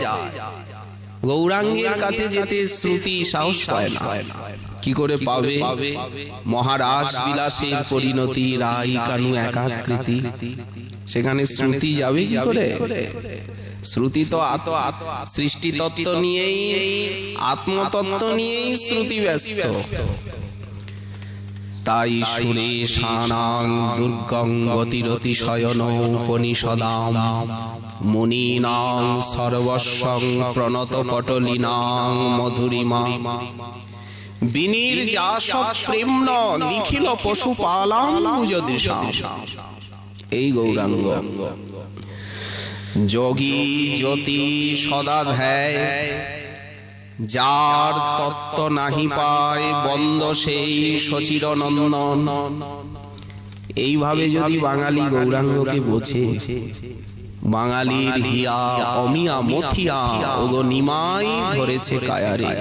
গৌরাঙ্গের কাছে যেতে শ্রুতি সাহস পায় না। কি করে পাবে? মহারাজ বিলাসের পরিণতি, রাই কানু একাকৃতি, সেখানে শ্রুতি যাবে কি করে? শ্রুতি তো সৃষ্টি তত্ত্ব নিয়েই, আত্মতত্ত্ব নিয়েই শ্রুতি ব্যস্ত। তাই সুরেশানাং দুর্গং গতিরতি শয়ন উপনিষদাম, মুনীনাং সর্বস্বং প্রণত পটলিনাং মধুরিমা, বিনির্যাস প্রেম্ন নিখিল পশুপালাম ভুজদৃশাম। এই গৌরাঙ্গ যোগী জ্যোতি সদা ধ্যায়, যার তত্ত্ব নাহি পায় বন্দ সেই সচিরনন্দন। এইভাবে যদি বাঙালি গৌরাঙ্গকে বোঝে, বাঙালির হিয়া অমিয়া মথিয়া ওগো নিমাই ধরেছে কায়ারে।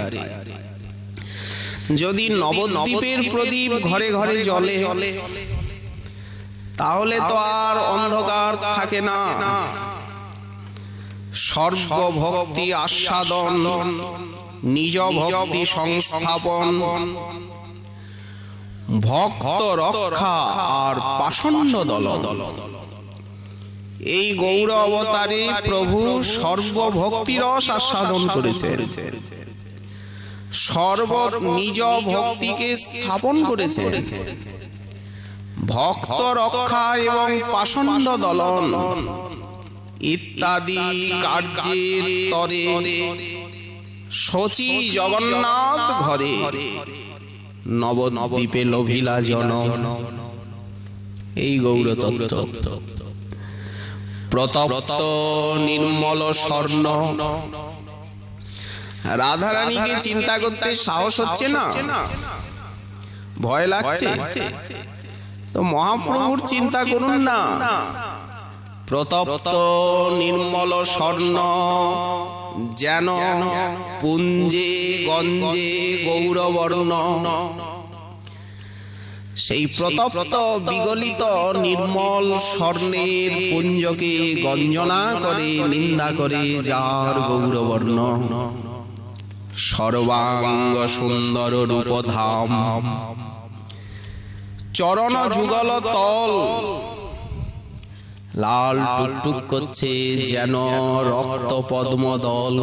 যদি নবদ্বীপের প্রদীপ ঘরে ঘরে জ্বলে, তাহলে তো আর অন্ধকার থাকে না। সর্বভক্তি আস্বাদন, নিজ ভক্তি সংস্থাপন, ভক্ত রক্ষা আর পাষণ্ড দলন। এই গৌর অবতারে প্রভু সর্বভক্তি রস আস্বাদন করেছেন, সর্ব নিজ ভক্তিকে স্থাপন করেছেন। ভক্ত রক্ষা এবং পাষণ্ড দলন ইত্যাদি কার্যের তরে শচী জগন্নাথ ঘরে নবদ্বীপে লোভিলা জন। এই গৌর তত্ত্ব প্রতপ্ত নির্মল স্বর্ণ। রাধারানীকে চিন্তা করতে সাহস হচ্ছে না, ভয় লাগছে, তো মহাপ্রভুর চিন্তা করুন না। প্রতপ্ত নির্মল স্বর্ণ, যেন পুঞ্জে গঞ্জে গৌরবর্ণ। সেই প্রতপ্ত বিগলিত নির্মল স্বর্ণের পুঞ্জকে গঞ্জনা করে, নিন্দা করে যার গৌরবর্ণ। সর্বাঙ্গ সুন্দর রূপধাম, চরণ যুগল তল, লাল টুকটুক করছে যেন রক্ত পদ্মদল।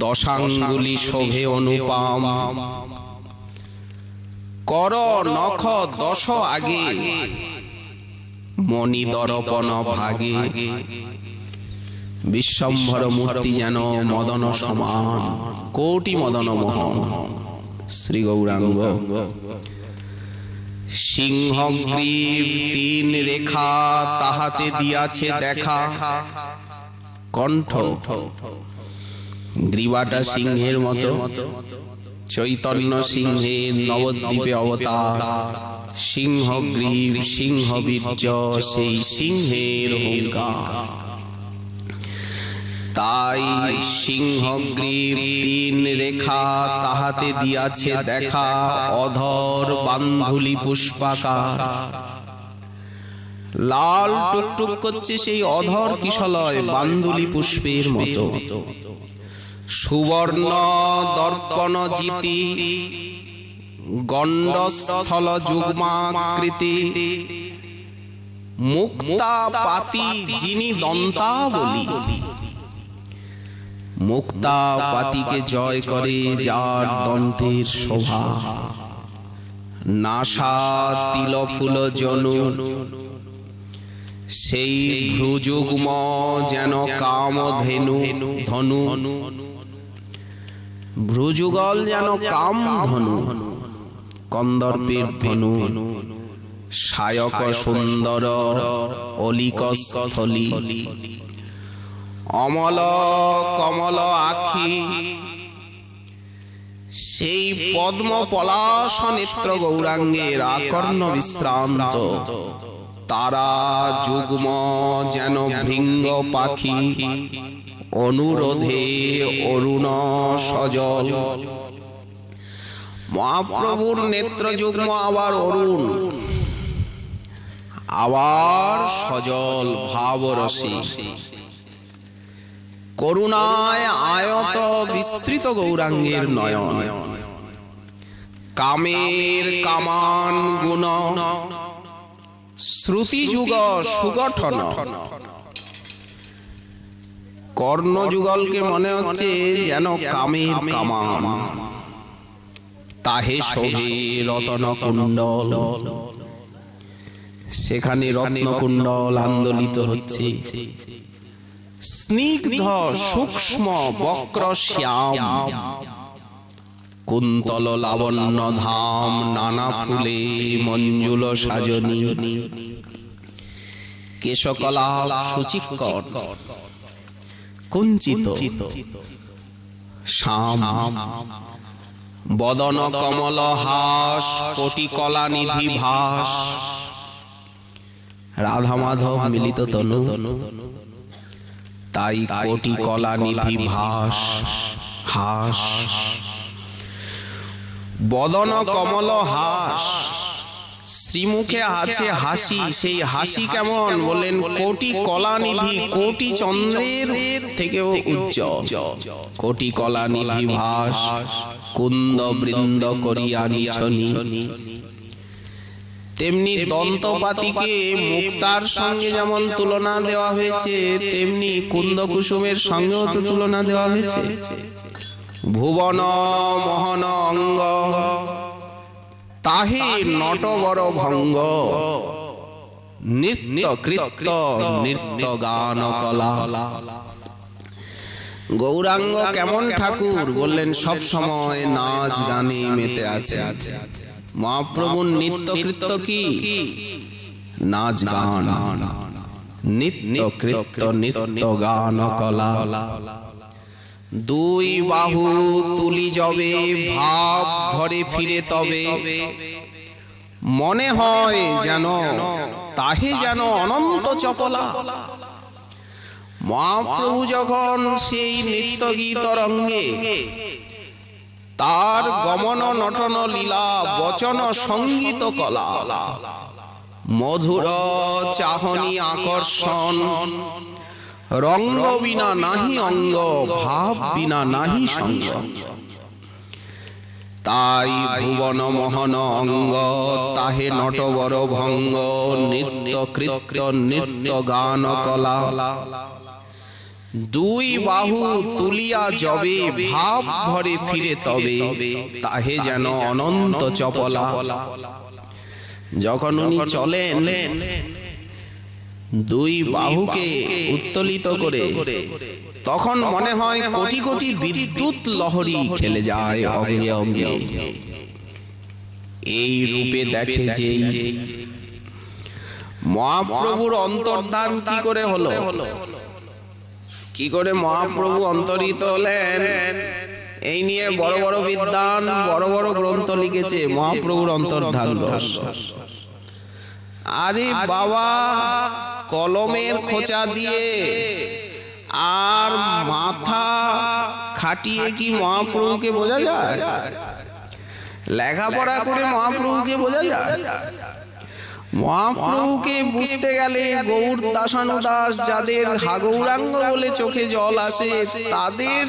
দশাঙ্গুলি শোভে অনুপম, কর নখ দশ আগে, মণি দর্পণ ভাগে। বিশ্বম্ভর মূর্তি যেন মদন সমান, কোটি মদন মোহন শ্রী গৌরাঙ্গ। সিংহগ্রীব তিন রেখা, তাহাতে দিয়াছে দেখা। কণ্ঠ গ্রীবাটা সিংহের মতো, চৈতন্য সিংহের নবদ্বীপে অবতার। সিংহগ্রীব সিংহ বীর্য, সেই সিংহের হুঙ্কার। তাই সিংহগ্রীব তিন রেখা, তাহাতে দিয়াছে দেখা। অধর বান্ধুলি পুষ্পাকার, লাল টুকটুক করছে সেই অধর কিশলয় বান্ধুলি পুষ্পের মতো। সুবর্ণ দর্পণ জিতি, গণ্ডস্থল যুগ্মাকৃতি। মুক্তা পাতি যিনি দন্তা বলি, মুক্তা পাতিকে জয় করে যার দন্তের শোভা। নাসা তিল ফুল জনু, সেই ভ্রুযুগ্ম যেন কামধেনু ধনু। ভ্রুযুগল যেন কাম ধনু, কন্দর্পের ধনু। সায়ক সুন্দর অলিক স্থলী, অমল কমল আখি। সেই পদ্ম পলাশ নেত্র গৌরাঙ্গের আকর্ণ বিশ্রান্ত। তারা যুগ্ম যেন ভৃঙ্গ পাখি, অনুরোধে অরুণ সজল। মহাপ্রভুর নেত্র যুগ্ম আবার অরুণ, আবার সজল ভাবরসী। করুণায় আয়ত বিস্তৃত গৌরাঙ্গের নয়ন। কামের কামান গুণ, শ্রুতিযুগ সুগঠন। কর্ণযুগলকে মনে হচ্ছে যেন কামের কামান। তাহে শোভে রতন কুণ্ডল, সেখানে রত্নকুণ্ডল আন্দোলিত হচ্ছে। স্নিগ্ধ সূক্ষ্ম বক্র শ্যাম, কুন্তল লাবণ্য ধাম। নানা ফুলে মঞ্জুল সাজনী, কেশকলাপ সুচিক্কট কুঞ্চিত শ্যাম। বদন কমল হাস, কোটি কলা নিধি ভাস। রাধা মাধব মিলিত তনু, তাই কোটি কলা নিধি ভাস হাস। বদন কমল হাস, শ্রীমুখে আছে হাসি। সেই হাসি কেমন বললেন? কোটি কলা নিধি, কোটি চন্দ্রের থেকেও উজ্জ্বল। কোটি কলা নিধি ভাস, কুন্দ বৃন্দ করিয়া নিছনি। তেমনি দন্তপাতিকে মুক্তার সঙ্গে যেমন তুলনা দেওয়া হয়েছে, তেমনি কুন্দ কুসুমের সঙ্গেও তো তুলনা দেওয়া হয়েছে। ভুবন মোহন অঙ্গ, তাহে নটবর ভঙ্গ। নৃত্য কৃত্য নৃত্য গান কলা। গৌরাঙ্গ কেমন ঠাকুর বললেন? সব সময় নাচ গানে মেতে আছে। মহাপ্রভুর নিত্য কৃত্য কি? নাচ গান। নিত্য কৃত্য নিত্য গান কলা। দুই বাহু তুলি যবে, ভাব ঘরে ফিরে তবে। মনে হয় যেন তাহে যেন অনন্ত চপলা। মহাপ্রভু যখন সেই নৃত্য গীত রঙ্গে, তার গমন নটন লীলা বচন সঙ্গীত কলা। মধুর চাহনি আকর্ষণ। রঙ্গ বিনা নাহি অঙ্গ, ভাব বিনা নাহি সঙ্গ। তাই ভুবন মোহন অঙ্গ, তাহে নটবর ভঙ্গ। নৃত্য কৃত্য নৃত্য গান কলা। দুই বাহু তুলিয়া যবে ভাব ভরে ফিরে তবে তাহে যেন অনন্ত চপলা। যখন উনি চলেন দুই বাহুকে উত্তোলিত করে, তখন মনে হয় কোটি কোটি বিদ্যুৎ লহরী খেলে যায় অঙ্গে অঙ্গে। এই রূপে দেখে যে মহাপ্রভুর অন্তর্ধান কি করে হলো, কি করে মহাপ্রভু অন্তরিত হলেন, এই নিয়ে বড় বড় বিদ্বান বড় বড় গ্রন্থ লিখেছে মহাপ্রভুর অন্তর্ধান রহস্য। আরে বাবা, কলমের খোঁচা দিয়ে আর মাথা খাটিয়ে কি মহাপ্রভুকে বোঝা যায়? লেখাপড়া করে মহাপ্রভুকে বোঝা যায়? মহাপ্রভুকে বুঝতে গেলে গৌর দাসানুদাস যাদের হাগৌরাঙ্গ বলে চোখে জল আসে, তাদের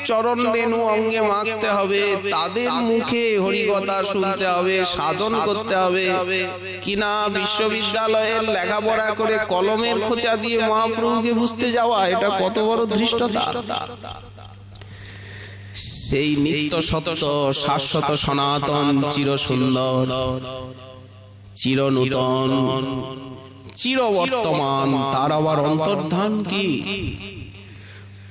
চরণ রেণু অঙ্গে মাখতে হবে, তাদের মুখে হরিকথা শুনতে হবে, সাধন করতে হবে। কিনা বিশ্ববিদ্যালয়ের লেখাপড়া করে কলমের খোঁচা দিয়ে মহাপ্রভুকে বুঝতে যাওয়া, এটা কত বড় ধৃষ্টতা। সেই নিত্য সত্য শাশ্বত সনাতন চির সুন্দর চির নূতন চির বর্তমান, তার আবার অন্তর্ধান কি?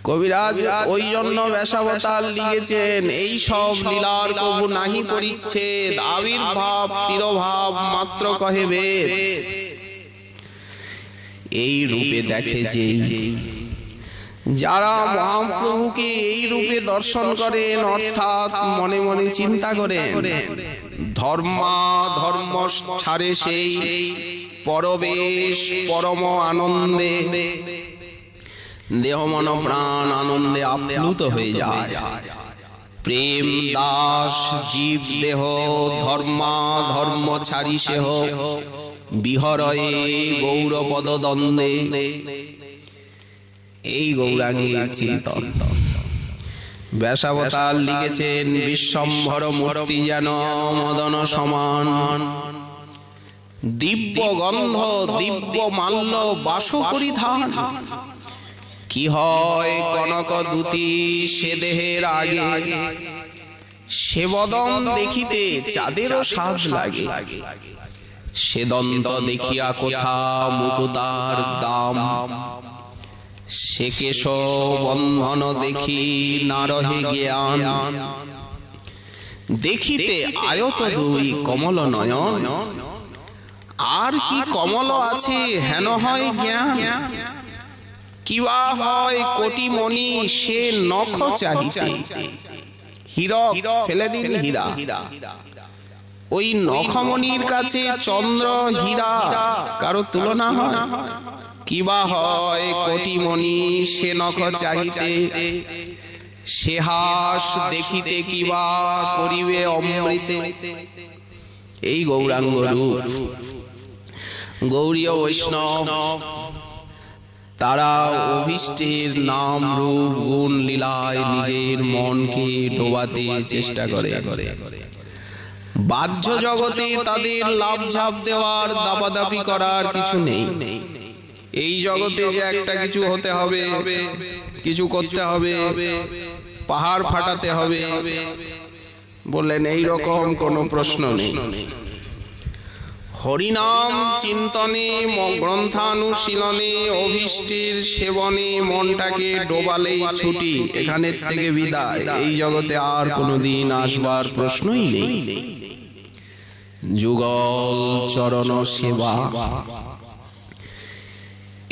কবিরাজ ওই জন্য ব্যাসাবতার লিখেছেন, এই সব লীলার কবু নাহি পরিচ্ছেদ, আবির্ভাব তিরোভাব মাত্র কহে বেদ। এই রূপে দেখে যে যারা মহাপ্রভুকে এই রূপে দর্শন করেন, অর্থাৎ মনে মনে চিন্তা করেন, ধর্মা ধর্ম ছাড়ে সেই পরবেশ পরম আনন্দে, দেহ মন প্রাণ আনন্দে আপ্লুত হয়ে যায়। প্রেম দাস জীব দেহ ধর্মা ধর্ম ছাড়ি সেহ বিহরয়ে গৌরপদ দ্বন্দ্বে। এই গৌরাঙ্গের চিন্তন ব্যাসাবতার লিখেছেন, বিশ্বম্ভর মূর্তি যেন মদন সমান, দিব্য গন্ধ দিব্য মাল্য বাস পরিধান। কি হয় কনক দুতি সে দেহের আগে, সে বদন দেখিতে চাঁদেরও সাজ লাগে। সে দন্ত দেখিয়া কোথা মুকুতার দাম, সে কেশ বন্ধন দেখি না রহে জ্ঞান। দেখিতে আয়ত দুই কমল নয়ন, আর কি কমল আছে হেন হয় জ্ঞান। কিবা হয় কোটি মণি সে নখ চাহিতে, হীরক ফেলে দিন হীরা। ওই নখমণির কাছে চন্দ্র হীরা কারো তুলনা হয়? কিবা হয় কোটি মণি সে নখ চাহিতে, সে হাস দেখিতে কিবা করিবে অমৃতে। এই গৌরাঙ্গ রূপ গৌরীয় বৈষ্ণব তারা অভীষ্টের নাম রূপ গুণ লীলায় নিজের মনকে ডোবাতে চেষ্টা করে। বাহ্য জগতে তাদের লাভ ঝাপ দেওয়ার দাপাদাপি করার কিছু নেই। এই জগতে যে একটা কিছু হতে হবে, কিছু করতে হবে, পাহাড় ফাটাতে হবে, বললেন এই রকম কোনো প্রশ্ন নেই। হরিনাম চিন্তনে গ্রন্থানুশীলনে অভীষ্টের সেবনে মনটাকে ডোবালেই ছুটি, এখানের থেকে বিদায়। এই জগতে আর কোনোদিন আসবার প্রশ্নই নেই। যুগল চরণ সেবা,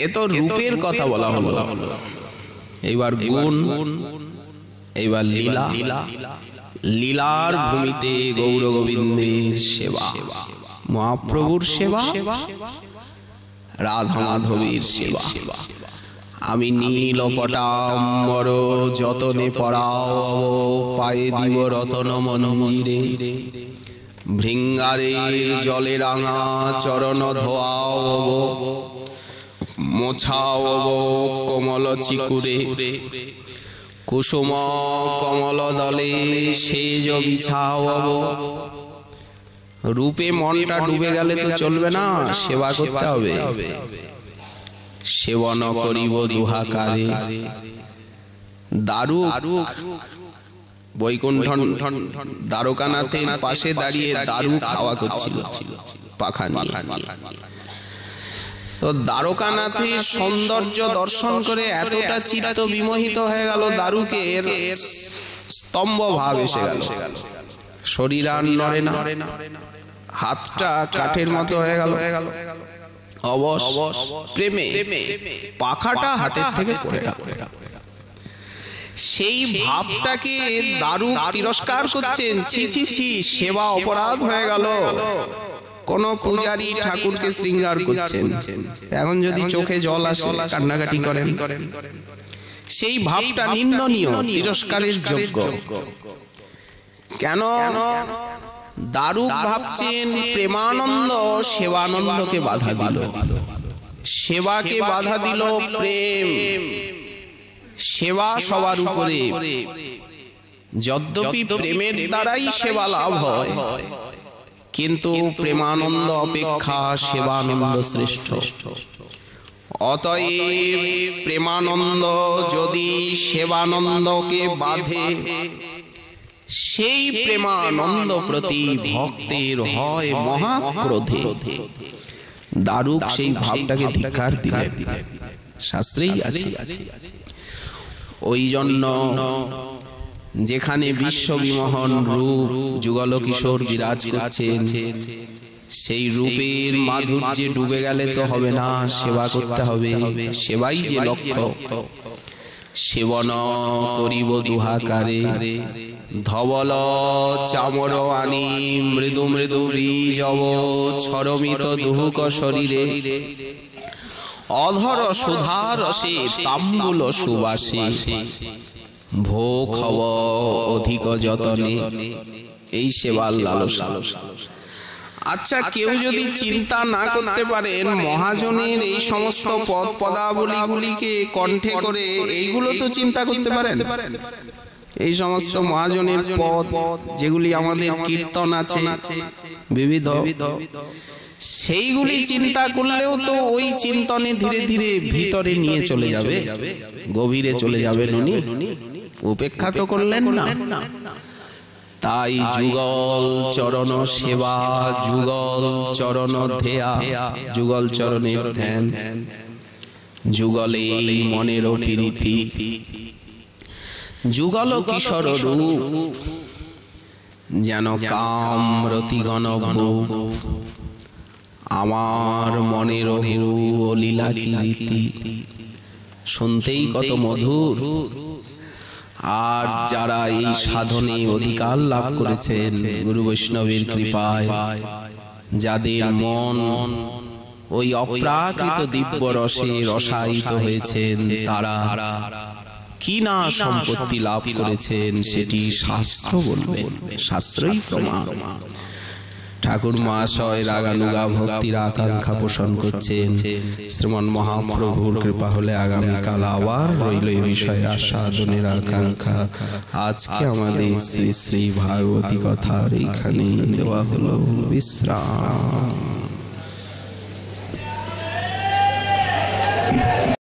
এ তো রূপের কথা বলা হলো। এইবার গুণ, এইবার লীলা। লীলার ভূমিতে গৌর গোবিন্দের সেবা, মহাপ্রভুর সেবা, রাধা মাধবীর সেবা। আমি নীল পটাম্বর যতনে পড়াও, পায়ে দিব রতন মঞ্জিরে। ভৃঙ্গারের জলে রাঙা চরণ ধোয়াও, মোছাও কোমল চিকুরে। কুসুম কমল দলে সেজ বিছাও। রূপে মনটা ডুবে গেলে তো চলবে না, সেবা করতে হবে। সেবন করিব দুহাকারে। দারুক বৈকুণ্ঠ দ্বারকানাথের পাশে দাঁড়িয়ে দারুক হাওয়া করছিল পাখা নিয়ে। তো দ্বারকানাথের সৌন্দর্য দর্শন করে এতটা চিত্ত বিমোহিত হয়ে গেল, দারুকের স্তম্ভ ভাব এসে গেল, শরীর আর নড়ে না, হাতটা কাঠের মতো হয়ে গেল। অবশ প্রেমে পাখাটা হাতের থেকে পড়ে গেল। সেই ভাবটাকে দারুক তিরস্কার করছেন, ছি ছি ছি, সেবা অপরাধ হয়ে গেল। কোন পূজারী ঠাকুরকে শৃঙ্গার করছেন, এখন যদি চোখে জল আসে কান্নাকাটি করেন, সেই ভাবটা নিন্দনীয়, তিরস্কারের যোগ্য। কেন? দারুক ভাবছেন প্রেমানন্দ সেবানন্দকে বাধা দিল, সেবাকে বাধা দিল প্রেম। সেবা সবার উপরে, যদ্যপি প্রেমের দ্বারাই সেবা লাভ হয়, কিন্তু প্রেমানন্দ অপেক্ষা সেবানন্দ শ্রেষ্ঠ। অতএব প্রেমানন্দ যদি সেবানন্দকে বাধে, সেই প্রেমানন্দ প্রতি ভক্তের হয় মহাক্রোধে। দারুক সেই ভাবটাকে ধিক্কার দিলেন, শাস্ত্রেই আছে। ওই জন্য যেখানে বিশ্ববিমোহন রূপ যুগল কিশোর বিরাজ করছেন, সেই রূপের মাধুর্যে ডুবে গেলে তো হবে না, সেবা করতে হবে, সেবাই যে লক্ষ্য। সেবন করিব দুহাকারে, ধবল চামর আনি মৃদু মৃদু বীজব, ছরমিত দুহুক শরীরে, অধর সুধা রসে তাম্বুল সুবাসে, ভোগ হব অধিক যতনে। এই সেবার লালসা। আচ্ছা, কেউ যদি চিন্তা না করতে পারেন, মহাজনের এই সমস্ত পদ পদাবলীগুলিকে কণ্ঠে করে, এইগুলো তো চিন্তা করতে পারেন। এই সমস্ত মহাজনের পদ যেগুলি আমাদের কীর্তন আছে বিবিধ, সেইগুলি চিন্তা করলেও তো ওই চিন্তনে ধীরে ধীরে ভিতরে নিয়ে চলে যাবে, গভীরে চলে যাবেন উনি, উপেক্ষা তো করলেন না। তাই যুগল চরণ সেবা, যুগল চরণ ধ্যেয়া, যুগল চরণের ধ্যান, যুগলে মনের প্রীতি, যুগল কিশোর রূপ, যেন কাম রতিগণ ভূপ, আমার মনের ও লীলা কি রীতি। শুনতেই কত মধুর। আর যারা এই সাধনে অধিকার লাভ করেছেন গুরু বৈষ্ণবের কৃপায়, যাদের মন ওই অপ্রাকৃত দিব্য রসে রসায়িত হয়েছেন, তারা কি না সম্পত্তি লাভ করেছেন সেটি শাস্ত্র বলবেন, শাস্ত্রই প্রমাণ। ঠাকুর মহাশয় রাগানুগা ভক্তির আকাঙ্ক্ষা পোষণ করছেন। শ্রীমন মহাপ্রভুর কৃপা হলে আগামীকাল আবার রইল এই বিষয়ে আস্বাদনের আকাঙ্ক্ষা। আজকে আমাদের শ্রী শ্রী ভাগবতী কথার এইখানে দেওয়া হলো বিশ্রাম।